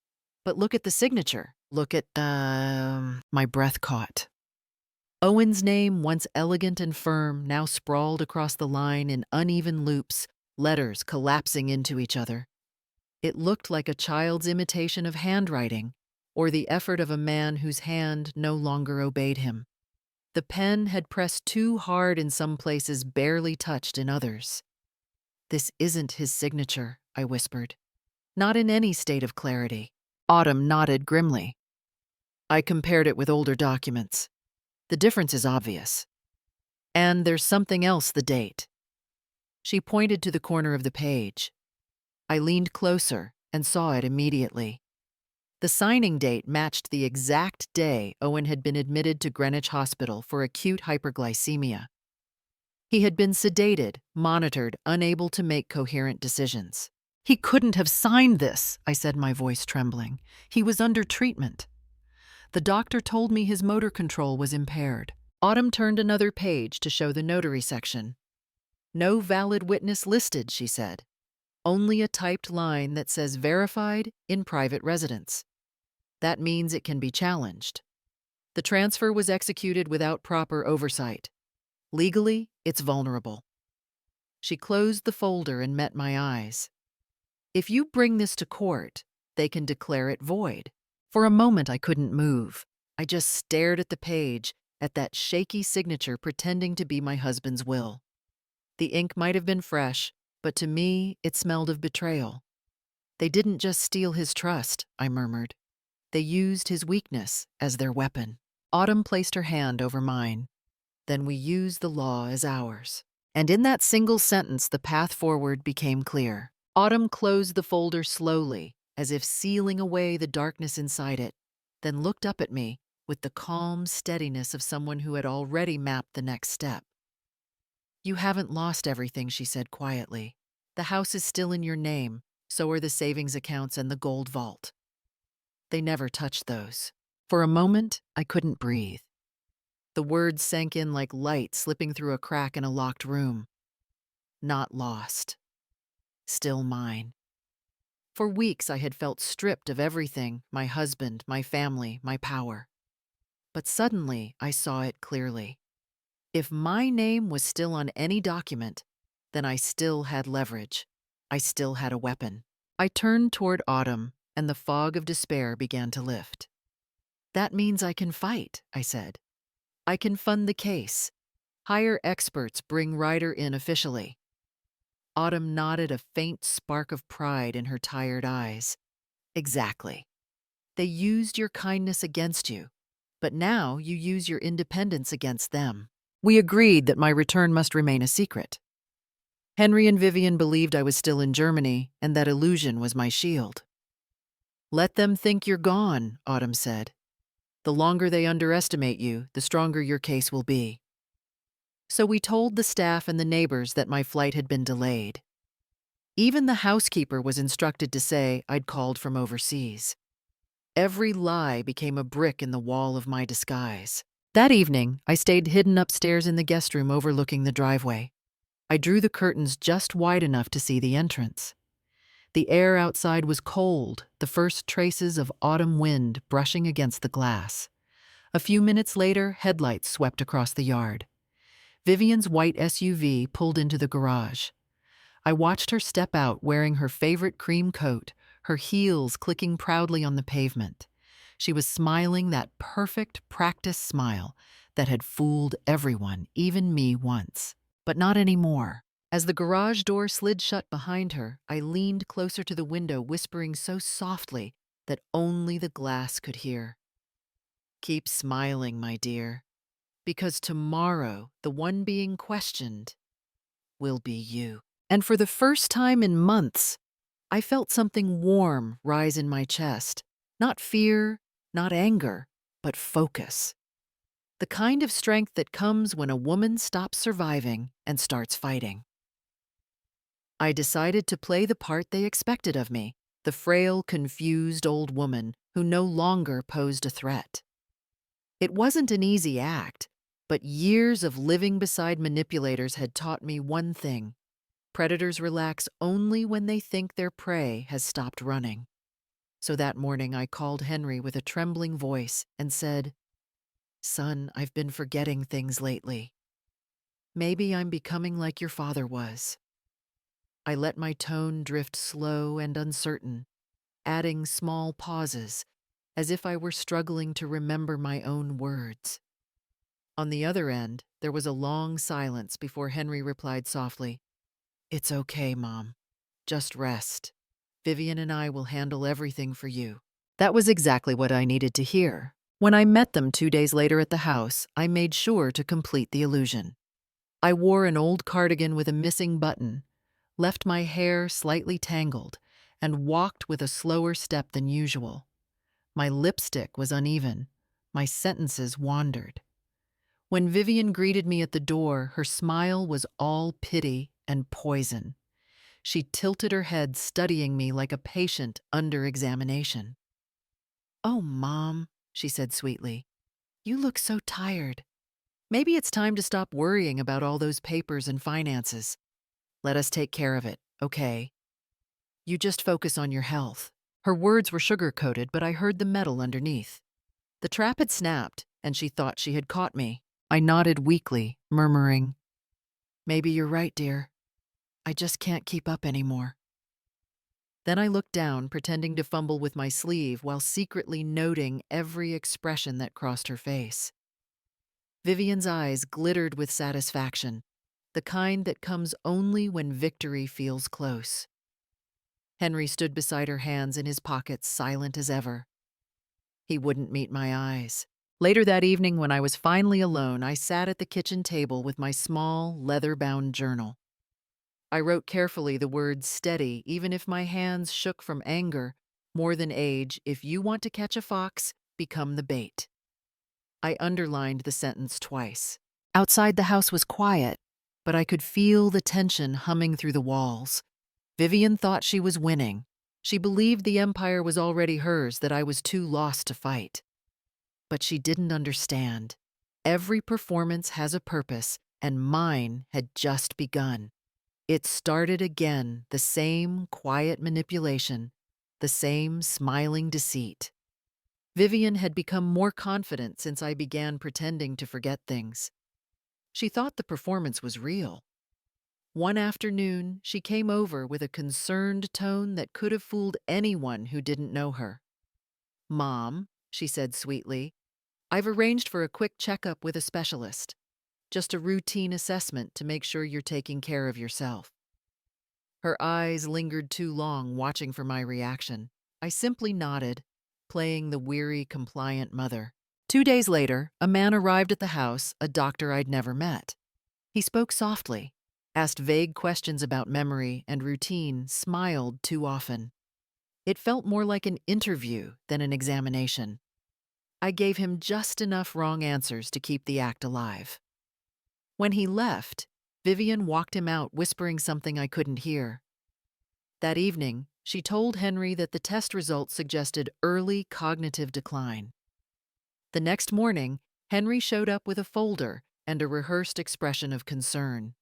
But look at the signature. Look at my breath caught. Owen's name, once elegant and firm, now sprawled across the line in uneven loops, letters collapsing into each other. It looked like a child's imitation of handwriting, or the effort of a man whose hand no longer obeyed him. The pen had pressed too hard in some places, barely touched in others. This isn't his signature, I whispered. Not in any state of clarity. Autumn nodded grimly. I compared it with older documents. The difference is obvious. And there's something else, the date. She pointed to the corner of the page. I leaned closer and saw it immediately. The signing date matched the exact day Owen had been admitted to Greenwich Hospital for acute hyperglycemia. He had been sedated, monitored, unable to make coherent decisions. He couldn't have signed this, I said, my voice trembling. He was under treatment. The doctor told me his motor control was impaired. Autumn turned another page to show the notary section. No valid witness listed, she said. Only a typed line that says verified in private residence. That means it can be challenged. The transfer was executed without proper oversight. Legally, it's vulnerable. She closed the folder and met my eyes. If you bring this to court, they can declare it void. For a moment, I couldn't move. I just stared at the page, at that shaky signature pretending to be my husband's will. The ink might have been fresh, but to me, it smelled of betrayal. They didn't just steal his trust, I murmured. They used his weakness as their weapon. Autumn placed her hand over mine. Then we use the law as ours. And in that single sentence, the path forward became clear. Autumn closed the folder slowly, as if sealing away the darkness inside it, then looked up at me with the calm steadiness of someone who had already mapped the next step. "You haven't lost everything," she said quietly. "The house is still in your name, so are the savings accounts and the gold vault. They never touched those." For a moment, I couldn't breathe. The words sank in like light slipping through a crack in a locked room. Not lost. Still mine. For weeks I had felt stripped of everything: my husband, my family, my power. But suddenly I saw it clearly. If my name was still on any document, then I still had leverage. I still had a weapon. I turned toward Autumn, and the fog of despair began to lift. "That means I can fight," I said. "I can fund the case. Hire experts, bring Ryder in officially." Autumn nodded, a faint spark of pride in her tired eyes. "Exactly. They used your kindness against you, but now you use your independence against them." We agreed that my return must remain a secret. Henry and Vivian believed I was still in Germany, and that illusion was my shield. "Let them think you're gone," Autumn said. "The longer they underestimate you, the stronger your case will be." So we told the staff and the neighbors that my flight had been delayed. Even the housekeeper was instructed to say I'd called from overseas. Every lie became a brick in the wall of my disguise. That evening, I stayed hidden upstairs in the guest room overlooking the driveway. I drew the curtains just wide enough to see the entrance. The air outside was cold, the first traces of autumn wind brushing against the glass. A few minutes later, headlights swept across the yard. Vivian's white SUV pulled into the garage. I watched her step out wearing her favorite cream coat, her heels clicking proudly on the pavement. She was smiling that perfect practice smile that had fooled everyone, even me once. But not anymore. As the garage door slid shut behind her, I leaned closer to the window, whispering so softly that only the glass could hear. "Keep smiling, my dear, because tomorrow the one being questioned will be you." And for the first time in months, I felt something warm rise in my chest. Not fear, not anger, but focus. The kind of strength that comes when a woman stops surviving and starts fighting. I decided to play the part they expected of me, the frail, confused old woman who no longer posed a threat. It wasn't an easy act, but years of living beside manipulators had taught me one thing: predators relax only when they think their prey has stopped running. So that morning I called Henry with a trembling voice and said, "Son, I've been forgetting things lately. Maybe I'm becoming like your father was." I let my tone drift slow and uncertain, adding small pauses, as if I were struggling to remember my own words. On the other end, there was a long silence before Henry replied softly, "It's okay, Mom. Just rest. Vivian and I will handle everything for you." That was exactly what I needed to hear. When I met them 2 days later at the house, I made sure to complete the illusion. I wore an old cardigan with a missing button, left my hair slightly tangled, and walked with a slower step than usual. My lipstick was uneven. My sentences wandered. When Vivian greeted me at the door, her smile was all pity and poison. She tilted her head, studying me like a patient under examination. "Oh, Mom," she said sweetly, "you look so tired. Maybe it's time to stop worrying about all those papers and finances. Let us take care of it, okay? You just focus on your health." Her words were sugar-coated, but I heard the metal underneath. The trap had snapped, and she thought she had caught me. I nodded weakly, murmuring, "Maybe you're right, dear. I just can't keep up anymore." Then I looked down, pretending to fumble with my sleeve while secretly noting every expression that crossed her face. Vivian's eyes glittered with satisfaction, the kind that comes only when victory feels close. Henry stood beside her, hands in his pockets, silent as ever. He wouldn't meet my eyes. Later that evening, when I was finally alone, I sat at the kitchen table with my small, leather-bound journal. I wrote carefully the words steady, even if my hands shook from anger. More than age, if you want to catch a fox, become the bait. I underlined the sentence twice. Outside the house was quiet, but I could feel the tension humming through the walls. Vivian thought she was winning. She believed the empire was already hers, that I was too lost to fight. But she didn't understand. Every performance has a purpose, and mine had just begun. It started again, the same quiet manipulation, the same smiling deceit. Vivian had become more confident since I began pretending to forget things. She thought the performance was real. One afternoon, she came over with a concerned tone that could have fooled anyone who didn't know her. "Mom," she said sweetly, "I've arranged for a quick checkup with a specialist. Just a routine assessment to make sure you're taking care of yourself." Her eyes lingered too long, watching for my reaction. I simply nodded, playing the weary, compliant mother. 2 days later, a man arrived at the house, a doctor I'd never met. He spoke softly, asked vague questions about memory and routine, smiled too often. It felt more like an interview than an examination. I gave him just enough wrong answers to keep the act alive. When he left, Vivian walked him out, whispering something I couldn't hear. That evening, she told Henry that the test results suggested early cognitive decline. The next morning, Henry showed up with a folder and a rehearsed expression of concern.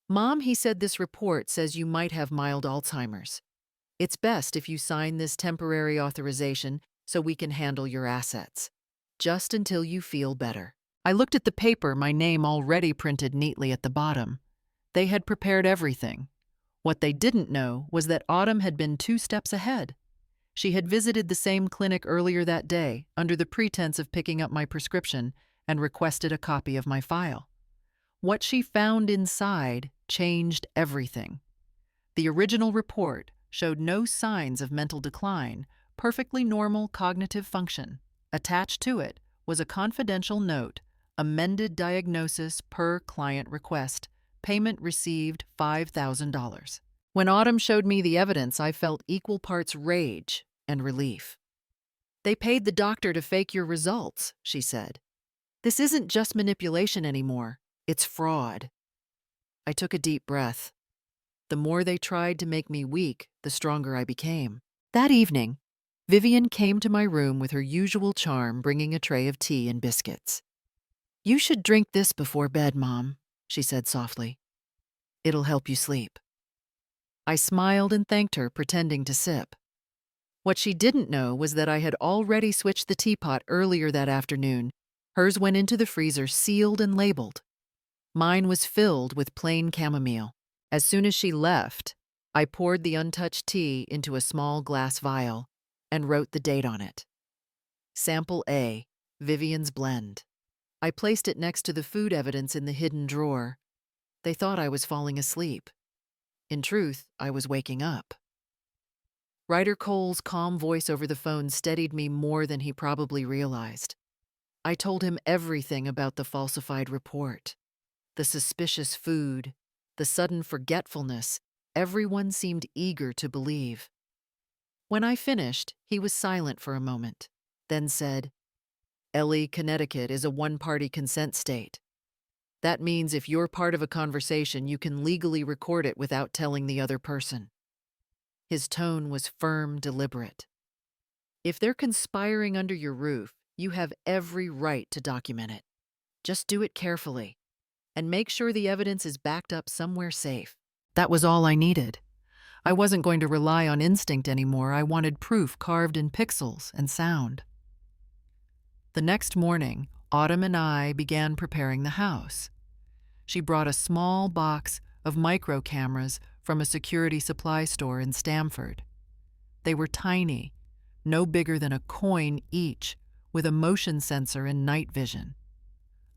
"Mom," he said, "this report says you might have mild Alzheimer's. It's best if you sign this temporary authorization so we can handle your assets, just until you feel better." I looked at the paper, my name already printed neatly at the bottom. They had prepared everything. What they didn't know was that Autumn had been 2 steps ahead. She had visited the same clinic earlier that day, under the pretense of picking up my prescription, and requested a copy of my file. What she found inside changed everything. The original report showed no signs of mental decline, perfectly normal cognitive function. Attached to it was a confidential note, amended diagnosis per client request, payment received $5,000. When Autumn showed me the evidence, I felt equal parts rage and relief. "They paid the doctor to fake your results," she said. "This isn't just manipulation anymore, it's fraud." I took a deep breath. The more they tried to make me weak, the stronger I became. That evening, Vivian came to my room with her usual charm, bringing a tray of tea and biscuits. "You should drink this before bed, Mom," she said softly. "It'll help you sleep." I smiled and thanked her, pretending to sip. What she didn't know was that I had already switched the teapot earlier that afternoon. Hers went into the freezer, sealed and labeled. Mine was filled with plain chamomile. As soon as she left, I poured the untouched tea into a small glass vial and wrote the date on it. Sample A, Vivian's blend. I placed it next to the food evidence in the hidden drawer. They thought I was falling asleep. In truth, I was waking up. Ryder Cole's calm voice over the phone steadied me more than he probably realized. I told him everything about the falsified report. The suspicious food, the sudden forgetfulness. Everyone seemed eager to believe. When I finished, he was silent for a moment, then said, "Ellie, Connecticut is a one-party consent state. That means if you're part of a conversation, you can legally record it without telling the other person." His tone was firm, deliberate. "If they're conspiring under your roof, you have every right to document it. Just do it carefully, and make sure the evidence is backed up somewhere safe." That was all I needed. I wasn't going to rely on instinct anymore. I wanted proof carved in pixels and sound. The next morning, Autumn and I began preparing the house. She brought a small box of micro cameras from a security supply store in Stamford. They were tiny, no bigger than a coin each, with a motion sensor and night vision.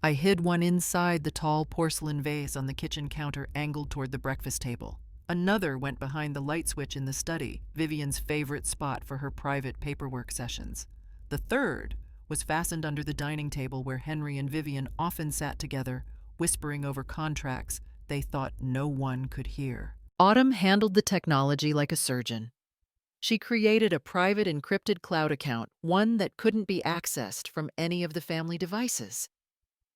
I hid one inside the tall porcelain vase on the kitchen counter angled toward the breakfast table. Another went behind the light switch in the study, Vivian's favorite spot for her private paperwork sessions. The third was fastened under the dining table where Henry and Vivian often sat together, whispering over contracts they thought no one could hear. Autumn handled the technology like a surgeon. She created a private encrypted cloud account, one that couldn't be accessed from any of the family devices.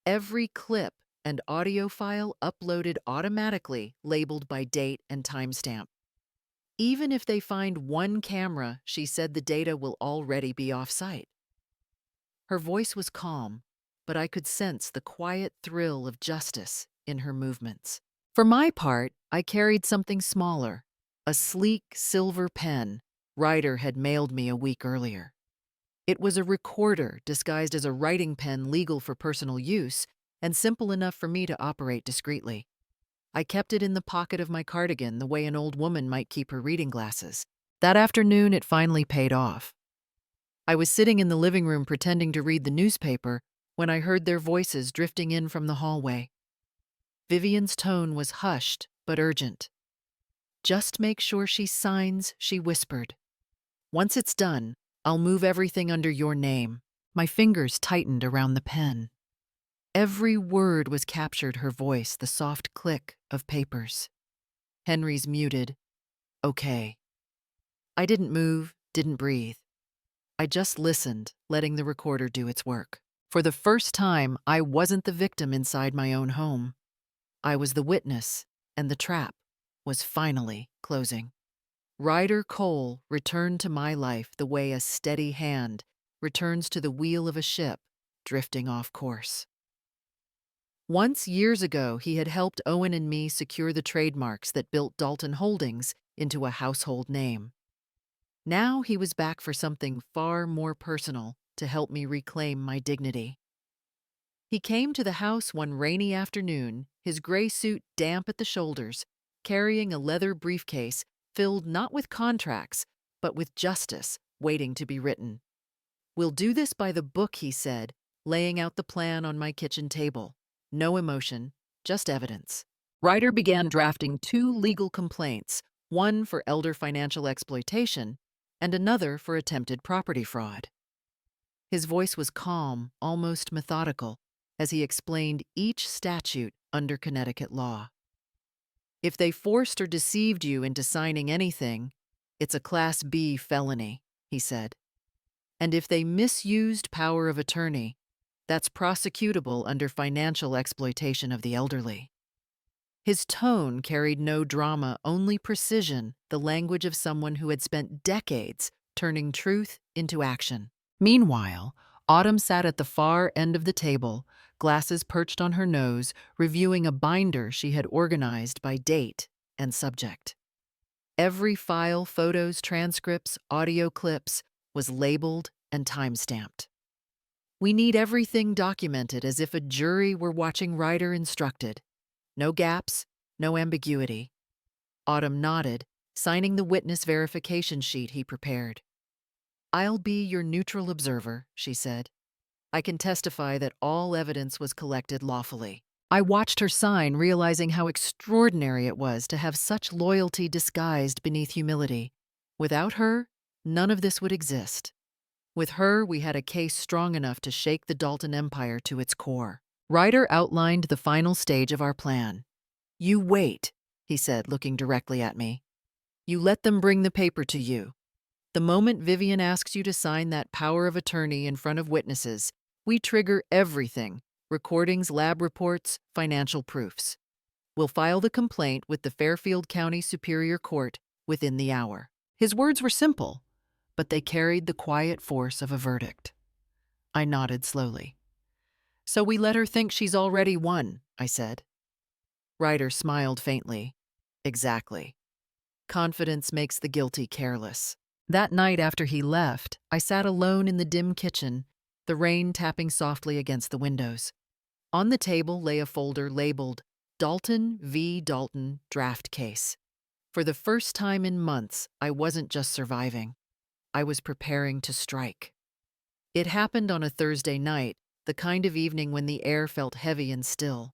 Every clip and audio file uploaded automatically, labeled by date and timestamp. Even if they find one camera, she said the data will already be off-site. Her voice was calm, but I could sense the quiet thrill of justice in her movements. For my part, I carried something smaller, a sleek silver pen Ryder had mailed me a week earlier. It was a recorder disguised as a writing pen legal for personal use and simple enough for me to operate discreetly. I kept it in the pocket of my cardigan the way an old woman might keep her reading glasses. That afternoon, it finally paid off. I was sitting in the living room pretending to read the newspaper when I heard their voices drifting in from the hallway. Vivian's tone was hushed but urgent. "Just make sure she signs," she whispered. "Once it's done, I'll move everything under your name." My fingers tightened around the pen. Every word was captured, her voice, the soft click of papers. Henry's muted. "Okay." I didn't move, didn't breathe. I just listened, letting the recorder do its work. For the first time, I wasn't the victim inside my own home. I was the witness, and the trap was finally closing. Ryder Cole returned to my life the way a steady hand returns to the wheel of a ship drifting off course. Once, years ago, he had helped Owen and me secure the trademarks that built Dalton Holdings into a household name. Now he was back for something far more personal to help me reclaim my dignity. He came to the house one rainy afternoon, his gray suit damp at the shoulders, carrying a leather briefcase filled not with contracts, but with justice waiting to be written. "We'll do this by the book," he said, laying out the plan on my kitchen table. No emotion, just evidence. Ryder began drafting 2 legal complaints, one for elder financial exploitation and another for attempted property fraud. His voice was calm, almost methodical, as he explained each statute under Connecticut law. "If they forced or deceived you into signing anything, it's a Class B felony," he said. "And if they misused power of attorney, that's prosecutable under financial exploitation of the elderly." His tone carried no drama, only precision, the language of someone who had spent decades turning truth into action. Meanwhile, Autumn sat at the far end of the table, glasses perched on her nose, reviewing a binder she had organized by date and subject. Every file, photos, transcripts, audio clips, was labeled and time-stamped. "We need everything documented as if a jury were watching," Ryder instructed. "No gaps, no ambiguity." Autumn nodded, signing the witness verification sheet he prepared. "I'll be your neutral observer," she said. "I can testify that all evidence was collected lawfully." I watched her sign, realizing how extraordinary it was to have such loyalty disguised beneath humility. Without her, none of this would exist. With her, we had a case strong enough to shake the Dalton empire to its core. Ryder outlined the final stage of our plan. "You wait," he said, looking directly at me. "You let them bring the paper to you. The moment Vivian asks you to sign that power of attorney in front of witnesses, we trigger everything: recordings, lab reports, financial proofs. We'll file the complaint with the Fairfield County Superior Court within the hour." His words were simple, but they carried the quiet force of a verdict. I nodded slowly. "So we let her think she's already won," I said. Ryder smiled faintly. "Exactly. Confidence makes the guilty careless." That night after he left, I sat alone in the dim kitchen, the rain tapping softly against the windows. On the table lay a folder labeled Dalton v. Dalton Draft Case. For the first time in months, I wasn't just surviving. I was preparing to strike. It happened on a Thursday night, the kind of evening when the air felt heavy and still.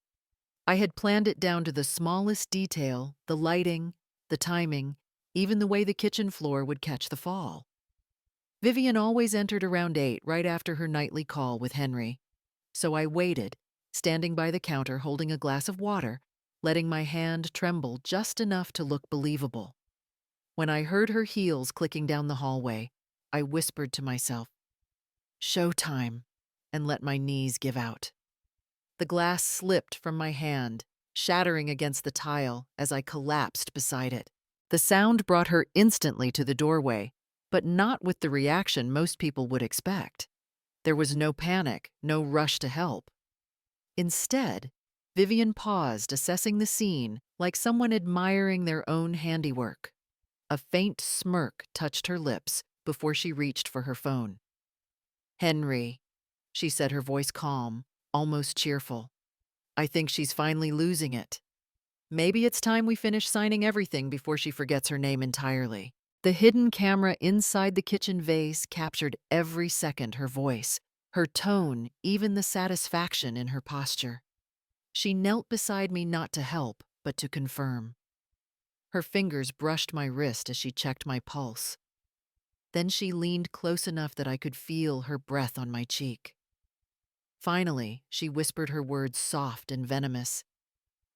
I had planned it down to the smallest detail, the lighting, the timing, even the way the kitchen floor would catch the fall. Vivian always entered around 8, right after her nightly call with Henry. So I waited, standing by the counter holding a glass of water, letting my hand tremble just enough to look believable. When I heard her heels clicking down the hallway, I whispered to myself, "Showtime," and let my knees give out. The glass slipped from my hand, shattering against the tile as I collapsed beside it. The sound brought her instantly to the doorway, but not with the reaction most people would expect. There was no panic, no rush to help. Instead, Vivian paused, assessing the scene like someone admiring their own handiwork. A faint smirk touched her lips before she reached for her phone. "Henry," she said, her voice calm, almost cheerful. "I think she's finally losing it. Maybe it's time we finish signing everything before she forgets her name entirely." The hidden camera inside the kitchen vase captured every second her voice, her tone, even the satisfaction in her posture. She knelt beside me not to help, but to confirm. Her fingers brushed my wrist as she checked my pulse. Then she leaned close enough that I could feel her breath on my cheek. Finally, she whispered her words soft and venomous.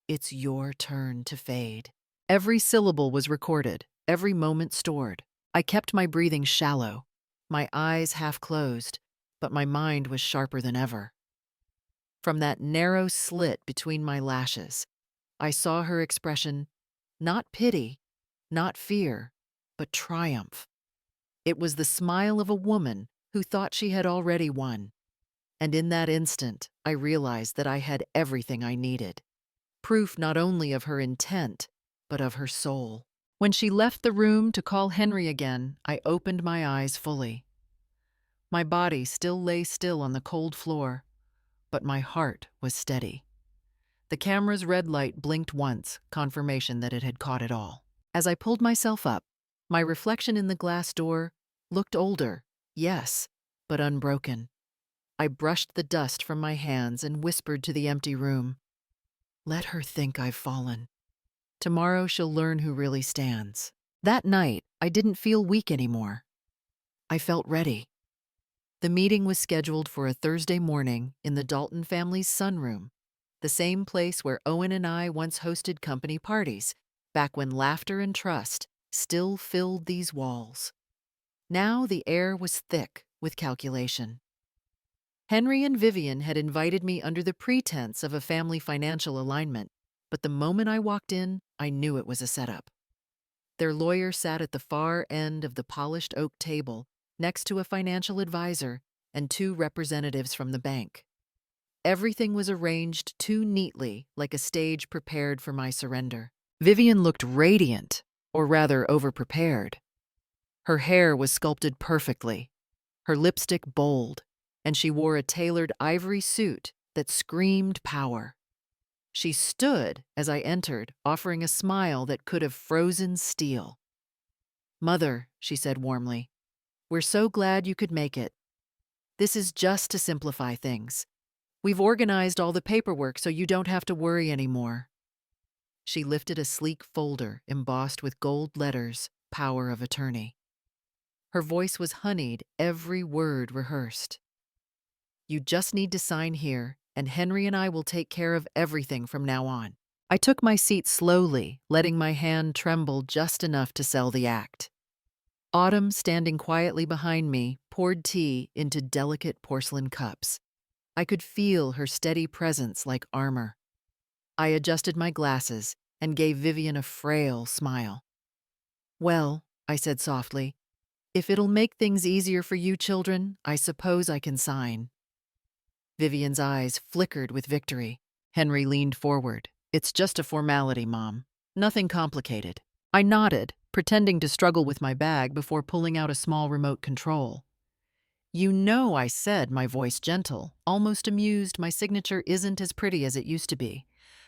"It's your turn to fade." Every syllable was recorded, every moment stored. I kept my breathing shallow, my eyes half closed, but my mind was sharper than ever. From that narrow slit between my lashes, I saw her expression, not pity, not fear, but triumph. It was the smile of a woman who thought she had already won. And in that instant, I realized that I had everything I needed. Proof not only of her intent, but of her soul. When she left the room to call Henry again, I opened my eyes fully. My body still lay still on the cold floor, but my heart was steady. The camera's red light blinked once, confirmation that it had caught it all. As I pulled myself up, my reflection in the glass door looked older, yes, but unbroken. I brushed the dust from my hands and whispered to the empty room, "Let her think I've fallen. Tomorrow she'll learn who really stands." That night, I didn't feel weak anymore. I felt ready. The meeting was scheduled for a Thursday morning in the Dalton family's sunroom, the same place where Owen and I once hosted company parties, back when laughter and trust still filled these walls. Now the air was thick with calculation. Henry and Vivian had invited me under the pretense of a family financial alignment, but the moment I walked in, I knew it was a setup. Their lawyer sat at the far end of the polished oak table, next to a financial advisor and 2 representatives from the bank. Everything was arranged too neatly, like a stage prepared for my surrender. Vivian looked radiant, or rather overprepared. Her hair was sculpted perfectly, her lipstick bold, and she wore a tailored ivory suit that screamed power. She stood as I entered, offering a smile that could have frozen steel. "Mother," she said warmly, "we're so glad you could make it. This is just to simplify things. We've organized all the paperwork so you don't have to worry anymore." She lifted a sleek folder embossed with gold letters, "Power of Attorney." Her voice was honeyed, every word rehearsed. "You just need to sign here, and Henry and I will take care of everything from now on." I took my seat slowly, letting my hand tremble just enough to sell the act. Autumn, standing quietly behind me, poured tea into delicate porcelain cups. I could feel her steady presence like armor. I adjusted my glasses and gave Vivian a frail smile. "Well," I said softly, "if it'll make things easier for you children, I suppose I can sign." Vivian's eyes flickered with victory. Henry leaned forward. "It's just a formality, Mom. Nothing complicated." I nodded, pretending to struggle with my bag before pulling out a small remote control. "You know," I said, my voice gentle, almost amused, "my signature isn't as pretty as it used to be.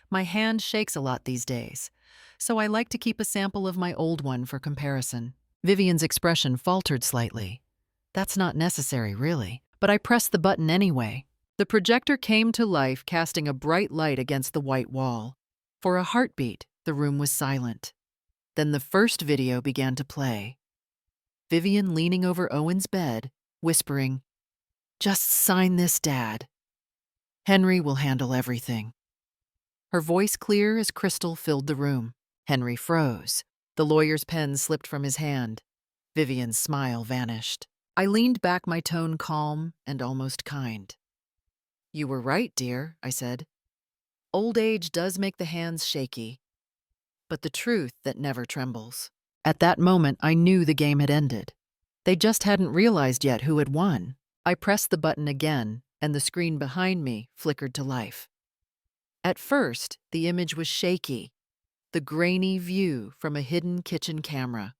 My hand shakes a lot these days, so I like to keep a sample of my old one for comparison." Vivian's expression faltered slightly. "That's not necessary, really." But I pressed the button anyway. The projector came to life, casting a bright light against the white wall. For a heartbeat, the room was silent. Then the first video began to play. Vivian leaning over Owen's bed, whispering, "Just sign this, Dad. Henry will handle everything." Her voice clear as crystal filled the room. Henry froze. The lawyer's pen slipped from his hand. Vivian's smile vanished. I leaned back, my tone calm and almost kind. "You were right, dear," I said. "Old age does make the hands shaky, but the truth that never trembles." At that moment, I knew the game had ended. They just hadn't realized yet who had won. I pressed the button again, and the screen behind me flickered to life. At first, the image was shaky, the grainy view from a hidden kitchen camera.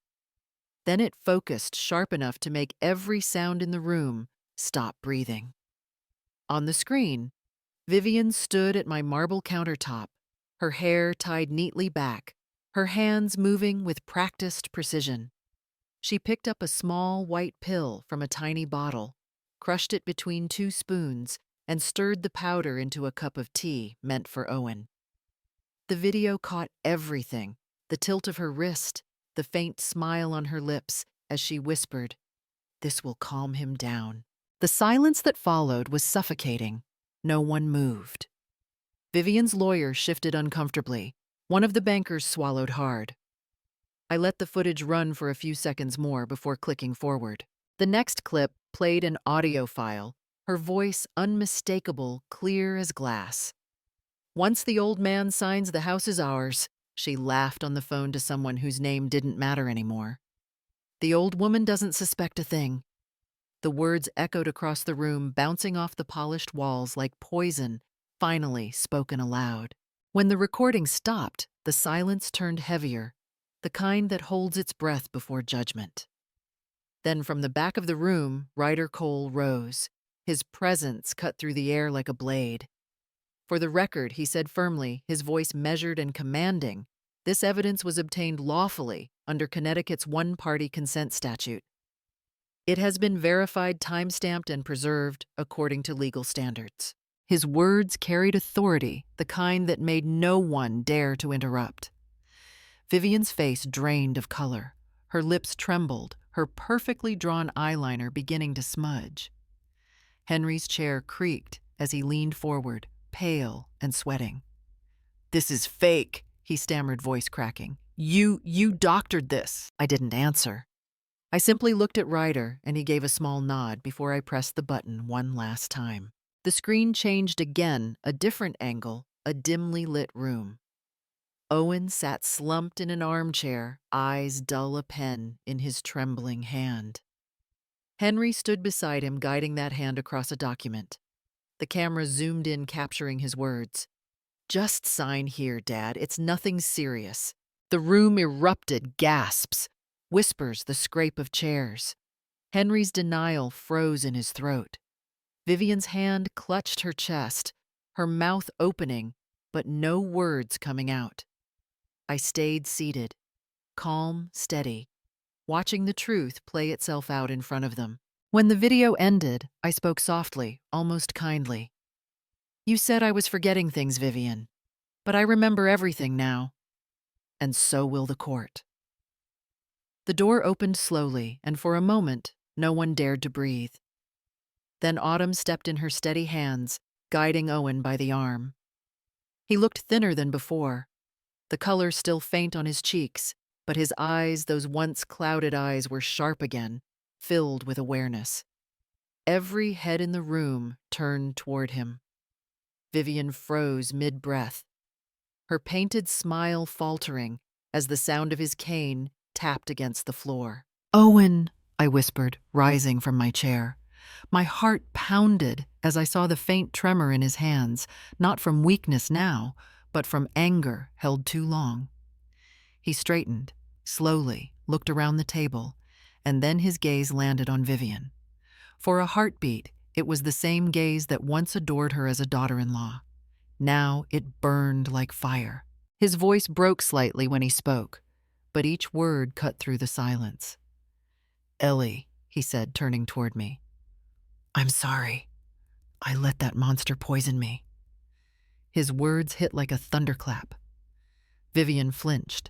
Then it focused sharp enough to make every sound in the room stop breathing. On the screen, Vivian stood at my marble countertop, her hair tied neatly back, her hands moving with practiced precision. She picked up a small white pill from a tiny bottle, crushed it between 2 spoons, and stirred the powder into a cup of tea meant for Owen. The video caught everything, the tilt of her wrist, the faint smile on her lips as she whispered, "This will calm him down." The silence that followed was suffocating. No one moved. Vivian's lawyer shifted uncomfortably. One of the bankers swallowed hard. I let the footage run for a few seconds more before clicking forward. The next clip played an audio file, her voice unmistakable, clear as glass. "Once the old man signs, the house is ours," she laughed on the phone to someone whose name didn't matter anymore. "The old woman doesn't suspect a thing." The words echoed across the room, bouncing off the polished walls like poison, finally spoken aloud. When the recording stopped, the silence turned heavier, the kind that holds its breath before judgment. Then from the back of the room, Ryder Cole rose. His presence cut through the air like a blade. "For the record," he said firmly, his voice measured and commanding, "this evidence was obtained lawfully under Connecticut's one-party consent statute. It has been verified, time-stamped, and preserved according to legal standards." His words carried authority, the kind that made no one dare to interrupt. Vivian's face drained of color. Her lips trembled, her perfectly drawn eyeliner beginning to smudge. Henry's chair creaked as he leaned forward, pale and sweating. "This is fake," he stammered, voice cracking. You doctored this." I didn't answer. I simply looked at Ryder, and he gave a small nod before I pressed the button one last time. The screen changed again, a different angle, a dimly lit room. Owen sat slumped in an armchair, eyes dull a pen in his trembling hand. Henry stood beside him, guiding that hand across a document. The camera zoomed in, capturing his words. "Just sign here, Dad. It's nothing serious." The room erupted, gasps, whispers, the scrape of chairs. Henry's denial froze in his throat. Vivian's hand clutched her chest, her mouth opening, but no words coming out. I stayed seated, calm, steady, watching the truth play itself out in front of them. When the video ended, I spoke softly, almost kindly. "You said I was forgetting things, Vivian, but I remember everything now. And so will the court." The door opened slowly, and for a moment, no one dared to breathe. Then Autumn stepped in, her steady hands, guiding Owen by the arm. He looked thinner than before, the color still faint on his cheeks, but his eyes, those once clouded eyes, were sharp again, filled with awareness. Every head in the room turned toward him. Vivian froze mid-breath, her painted smile faltering as the sound of his cane tapped against the floor. "Owen," I whispered, rising from my chair. My heart pounded as I saw the faint tremor in his hands, not from weakness now, but from anger held too long. He straightened, slowly, looked around the table, and then his gaze landed on Vivian. For a heartbeat, it was the same gaze that once adored her as a daughter-in-law. Now it burned like fire. His voice broke slightly when he spoke, but each word cut through the silence. "Ellie," he said, turning toward me. "I'm sorry. I let that monster poison me." His words hit like a thunderclap. Vivian flinched.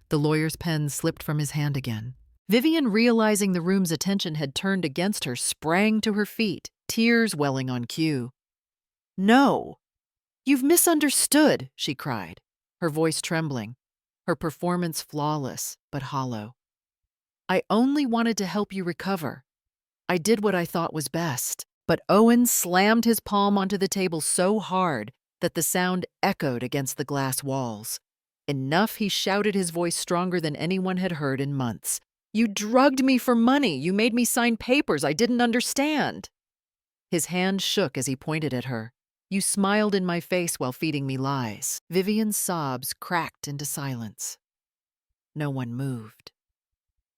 The lawyer's pen slipped from his hand again. Vivian, realizing the room's attention had turned against her, sprang to her feet, tears welling on cue. "No! You've misunderstood," she cried, her voice trembling, her performance flawless but hollow. "I only wanted to help you recover. I did what I thought was best." But Owen slammed his palm onto the table so hard that the sound echoed against the glass walls. Enough, he shouted, his voice stronger than anyone had heard in months. "You drugged me for money. You made me sign papers I didn't understand." His hand shook as he pointed at her. "You smiled in my face while feeding me lies." Vivian's sobs cracked into silence. No one moved.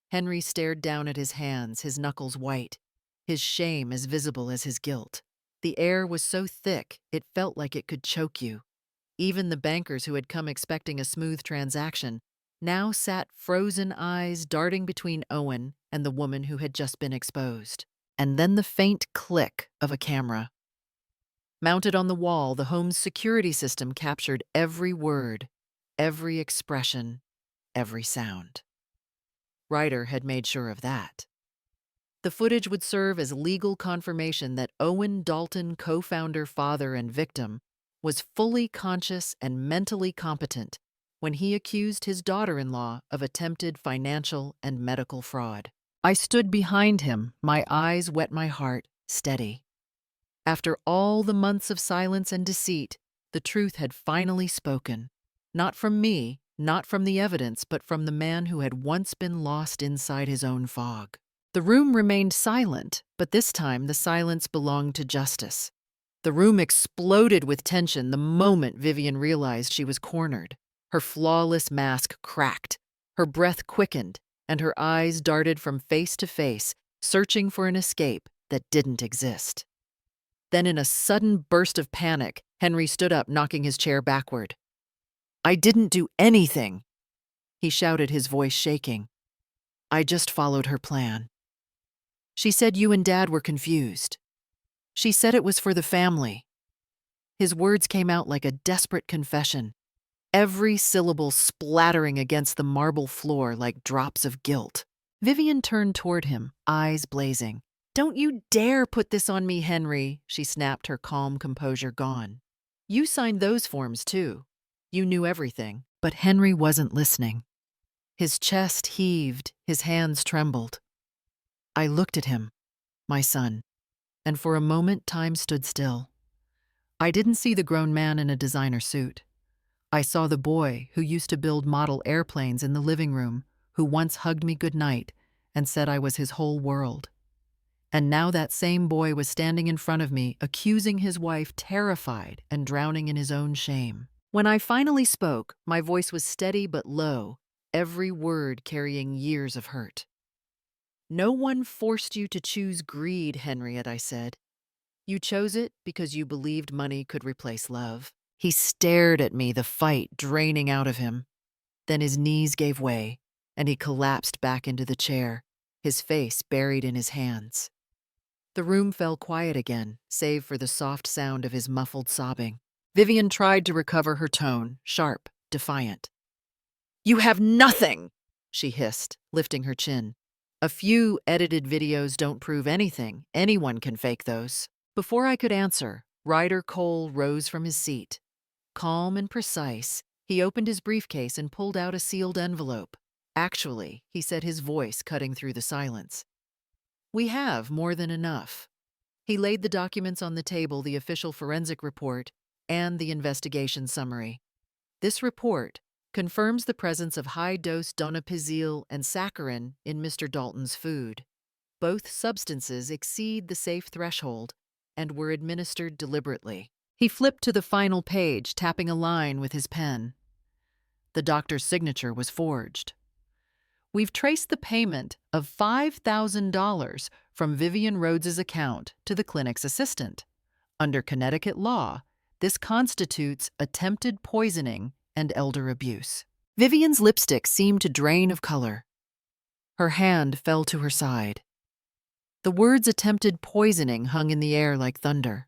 Henry stared down at his hands, his knuckles white, his shame as visible as his guilt. The air was so thick, it felt like it could choke you. Even the bankers who had come expecting a smooth transaction now sat frozen eyes darting between Owen and the woman who had just been exposed. And then the faint click of a camera. Mounted on the wall, the home's security system captured every word, every expression, every sound. Ryder had made sure of that. The footage would serve as legal confirmation that Owen Dalton, co-founder, father, and victim, was fully conscious and mentally competent when he accused his daughter-in-law of attempted financial and medical fraud. I stood behind him, my eyes wet, my heart steady. After all the months of silence and deceit, the truth had finally spoken. Not from me, not from the evidence, but from the man who had once been lost inside his own fog. The room remained silent, but this time the silence belonged to justice. The room exploded with tension the moment Vivian realized she was cornered. Her flawless mask cracked, her breath quickened, and her eyes darted from face to face, searching for an escape that didn't exist. Then, in a sudden burst of panic, Henry stood up, knocking his chair backward. "I didn't do anything," he shouted, his voice shaking. "I just followed her plan. She said you and Dad were confused. She said it was for the family." His words came out like a desperate confession, every syllable splattering against the marble floor like drops of guilt. Vivian turned toward him, eyes blazing. "Don't you dare put this on me, Henry," she snapped, her calm composure gone. "You signed those forms too. You knew everything." But Henry wasn't listening. His chest heaved, his hands trembled. I looked at him, my son, and for a moment time stood still. I didn't see the grown man in a designer suit. I saw the boy who used to build model airplanes in the living room, who once hugged me goodnight and said I was his whole world. And now that same boy was standing in front of me, accusing his wife, terrified and drowning in his own shame. When I finally spoke, my voice was steady but low, every word carrying years of hurt. "No one forced you to choose greed, Henriette," I said. "You chose it because you believed money could replace love." He stared at me, the fight draining out of him. Then his knees gave way, and he collapsed back into the chair, his face buried in his hands. The room fell quiet again, save for the soft sound of his muffled sobbing. Vivian tried to recover her tone, sharp, defiant. "You have nothing," she hissed, lifting her chin. "A few edited videos don't prove anything. Anyone can fake those." Before I could answer, Ryder Cole rose from his seat. Calm and precise, he opened his briefcase and pulled out a sealed envelope. "Actually," he said, his voice cutting through the silence, "we have more than enough." He laid the documents on the table, the official forensic report and the investigation summary. "This report confirms the presence of high-dose donepezil and saccharin in Mr. Dalton's food. Both substances exceed the safe threshold and were administered deliberately." He flipped to the final page, tapping a line with his pen. The doctor's signature was forged. "We've traced the payment of $5,000 from Vivian Rhodes's account to the clinic's assistant. Under Connecticut law, this constitutes attempted poisoning and elder abuse." Vivian's lipstick seemed to drain of color. Her hand fell to her side. The words attempted poisoning hung in the air like thunder.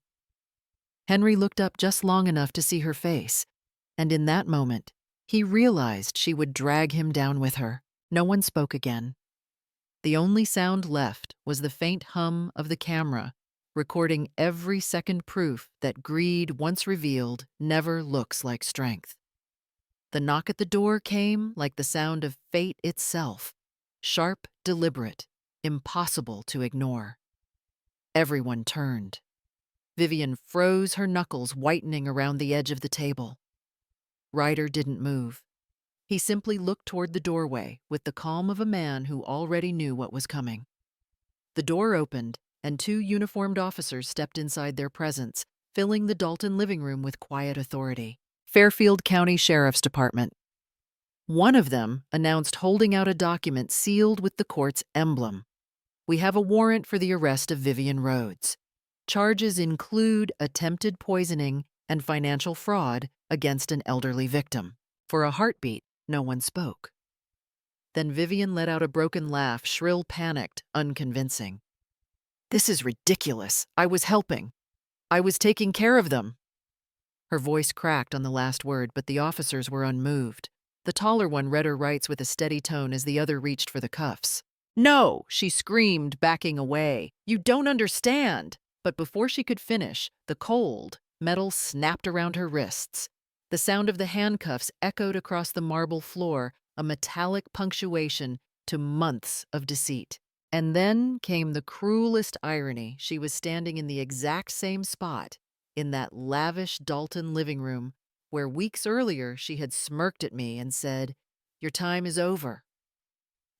Henry looked up just long enough to see her face, and in that moment, he realized she would drag him down with her. No one spoke again. The only sound left was the faint hum of the camera, recording every second proof that greed, once revealed, never looks like strength. The knock at the door came like the sound of fate itself, sharp, deliberate, impossible to ignore. Everyone turned. Vivian froze, her knuckles whitening around the edge of the table. Ryder didn't move. He simply looked toward the doorway with the calm of a man who already knew what was coming. The door opened, and two uniformed officers stepped inside their presence, filling the Dalton living room with quiet authority. Fairfield County Sheriff's Department. One of them announced, holding out a document sealed with the court's emblem. We have a warrant for the arrest of Vivian Rhodes. Charges include attempted poisoning and financial fraud against an elderly victim. For a heartbeat, no one spoke. Then Vivian let out a broken laugh, shrill, panicked, unconvincing. "This is ridiculous. I was helping. I was taking care of them." Her voice cracked on the last word, but the officers were unmoved. The taller one read her rights with a steady tone as the other reached for the cuffs. "No!" she screamed, backing away. "You don't understand!" But before she could finish, the cold metal snapped around her wrists. The sound of the handcuffs echoed across the marble floor, a metallic punctuation to months of deceit. And then came the cruelest irony. She was standing in the exact same spot, in that lavish Dalton living room, where weeks earlier she had smirked at me and said, "Your time is over."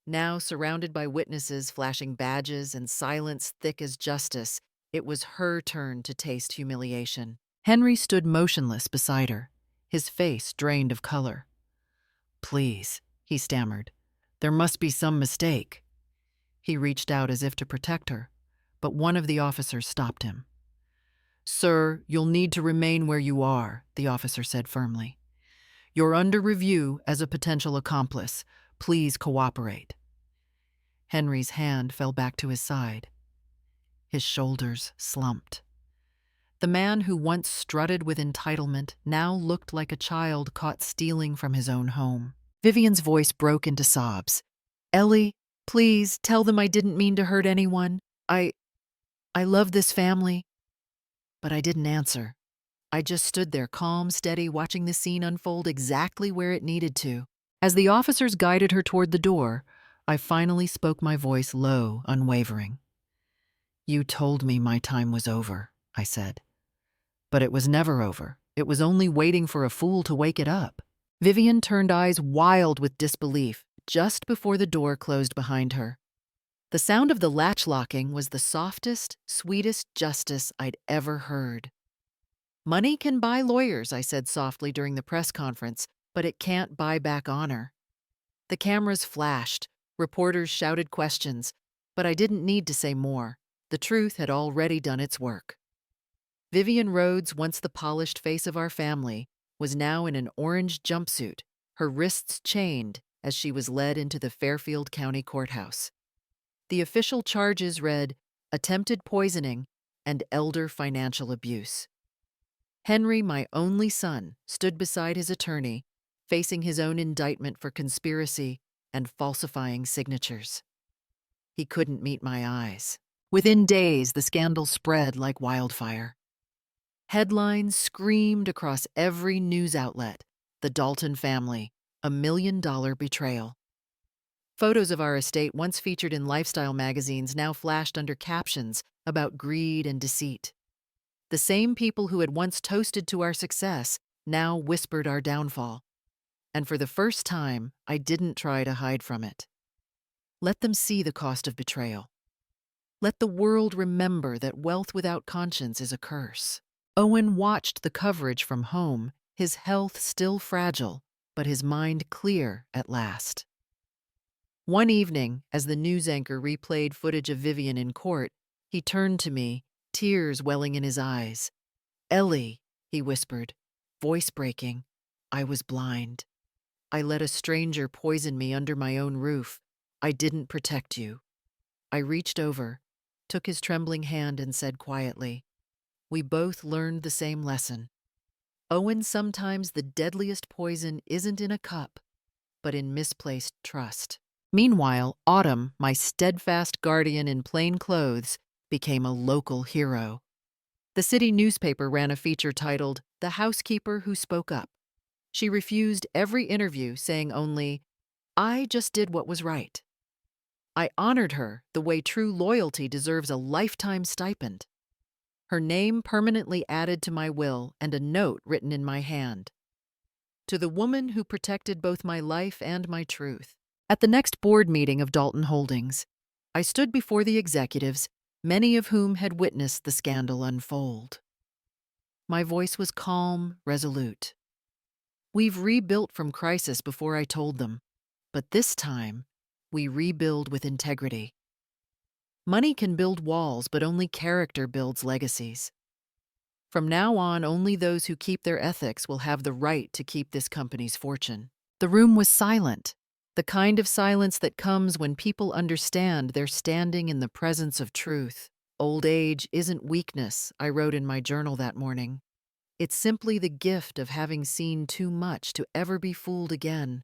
Now, surrounded by witnesses flashing badges and silence thick as justice, it was her turn to taste humiliation. Henry stood motionless beside her, his face drained of color. "Please," he stammered. "There must be some mistake." He reached out as if to protect her, but one of the officers stopped him. "Sir, you'll need to remain where you are," the officer said firmly. "You're under review as a potential accomplice. Please cooperate." Henry's hand fell back to his side. His shoulders slumped. The man who once strutted with entitlement now looked like a child caught stealing from his own home. Vivian's voice broke into sobs. "Ellie, please tell them I didn't mean to hurt anyone. I love this family." But I didn't answer. I just stood there, calm, steady, watching the scene unfold exactly where it needed to. As the officers guided her toward the door, I finally spoke, my voice low, unwavering. "You told me my time was over," I said. "But it was never over. It was only waiting for a fool to wake it up." Vivian turned, eyes wild with disbelief, just before the door closed behind her. The sound of the latch locking was the softest, sweetest justice I'd ever heard. "Money can buy lawyers," I said softly during the press conference, "but it can't buy back honor." The cameras flashed, reporters shouted questions, but I didn't need to say more. The truth had already done its work. Vivian Rhodes, once the polished face of our family, was now in an orange jumpsuit, her wrists chained as she was led into the Fairfield County Courthouse. The official charges read, attempted poisoning and elder financial abuse. Henry, my only son, stood beside his attorney, facing his own indictment for conspiracy and falsifying signatures. He couldn't meet my eyes. Within days, the scandal spread like wildfire. Headlines screamed across every news outlet, "The Dalton family, $1 million betrayal." Photos of our estate, once featured in lifestyle magazines, now flashed under captions about greed and deceit. The same people who had once toasted to our success now whispered our downfall. And for the first time, I didn't try to hide from it. Let them see the cost of betrayal. Let the world remember that wealth without conscience is a curse. Owen watched the coverage from home, his health still fragile, but his mind clear at last. One evening, as the news anchor replayed footage of Vivian in court, he turned to me, tears welling in his eyes. "Ellie," he whispered, voice breaking, "I was blind. I let a stranger poison me under my own roof. I didn't protect you." I reached over, took his trembling hand and said quietly, "We both learned the same lesson. Owen, sometimes the deadliest poison isn't in a cup, but in misplaced trust." Meanwhile, Autumn, my steadfast guardian in plain clothes, became a local hero. The city newspaper ran a feature titled, "The Housekeeper Who Spoke Up." She refused every interview, saying only, "I just did what was right." I honored her the way true loyalty deserves a lifetime stipend. Her name permanently added to my will and a note written in my hand. To the woman who protected both my life and my truth. At the next board meeting of Dalton Holdings, I stood before the executives, many of whom had witnessed the scandal unfold. My voice was calm, resolute. We've rebuilt from crisis before, I told them, but this time, we rebuild with integrity. Money can build walls, but only character builds legacies. From now on, only those who keep their ethics will have the right to keep this company's fortune. The room was silent, the kind of silence that comes when people understand they're standing in the presence of truth. Old age isn't weakness, I wrote in my journal that morning. It's simply the gift of having seen too much to ever be fooled again.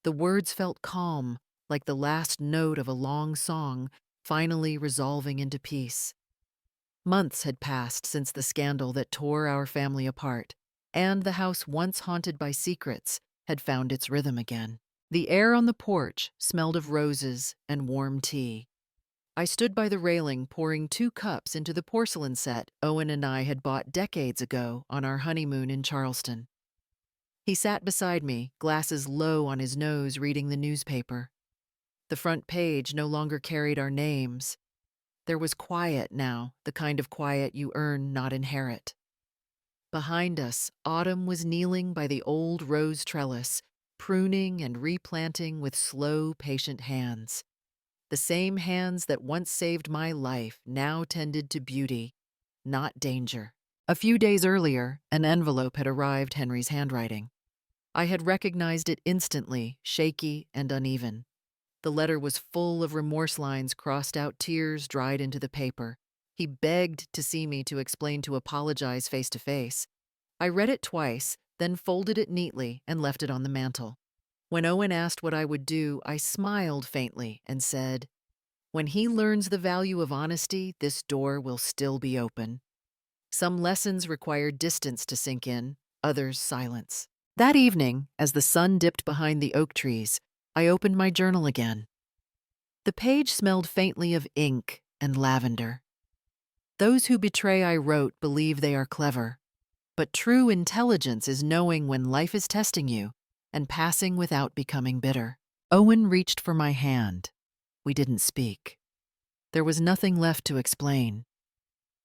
The words felt calm, like the last note of a long song, finally resolving into peace. Months had passed since the scandal that tore our family apart, and the house once haunted by secrets had found its rhythm again. The air on the porch smelled of roses and warm tea. I stood by the railing, pouring 2 cups into the porcelain set Owen and I had bought decades ago on our honeymoon in Charleston. He sat beside me, glasses low on his nose, reading the newspaper. The front page no longer carried our names. There was quiet now, the kind of quiet you earn, not inherit. Behind us, Autumn was kneeling by the old rose trellis, pruning and replanting with slow, patient hands. The same hands that once saved my life now tended to beauty, not danger. A few days earlier, an envelope had arrived, Henry's handwriting. I had recognized it instantly, shaky and uneven. The letter was full of remorse lines crossed out, tears dried into the paper. He begged to see me, to explain, to apologize face to face. I read it twice, then folded it neatly and left it on the mantel. When Owen asked what I would do, I smiled faintly and said, "When he learns the value of honesty, this door will still be open." Some lessons require distance to sink in, others silence. That evening, as the sun dipped behind the oak trees, I opened my journal again. The page smelled faintly of ink and lavender. Those who betray, I wrote, believe they are clever. But true intelligence is knowing when life is testing you and passing without becoming bitter. Owen reached for my hand. We didn't speak. There was nothing left to explain.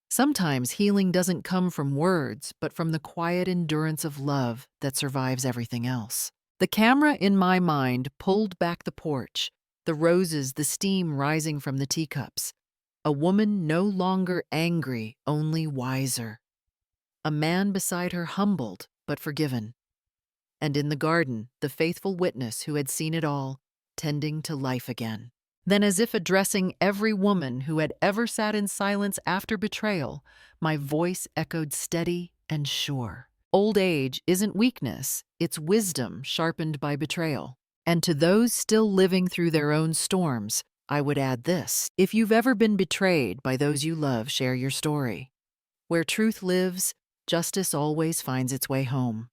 Sometimes healing doesn't come from words, but from the quiet endurance of love that survives everything else. The camera in my mind pulled back the porch, the roses, the steam rising from the teacups. A woman no longer angry, only wiser. A man beside her, humbled but forgiven. And in the garden, the faithful witness who had seen it all, tending to life again. Then, as if addressing every woman who had ever sat in silence after betrayal, my voice echoed steady and sure. Old age isn't weakness, it's wisdom sharpened by betrayal. And to those still living through their own storms, I would add this: if you've ever been betrayed by those you love, share your story. Where truth lives, justice always finds its way home.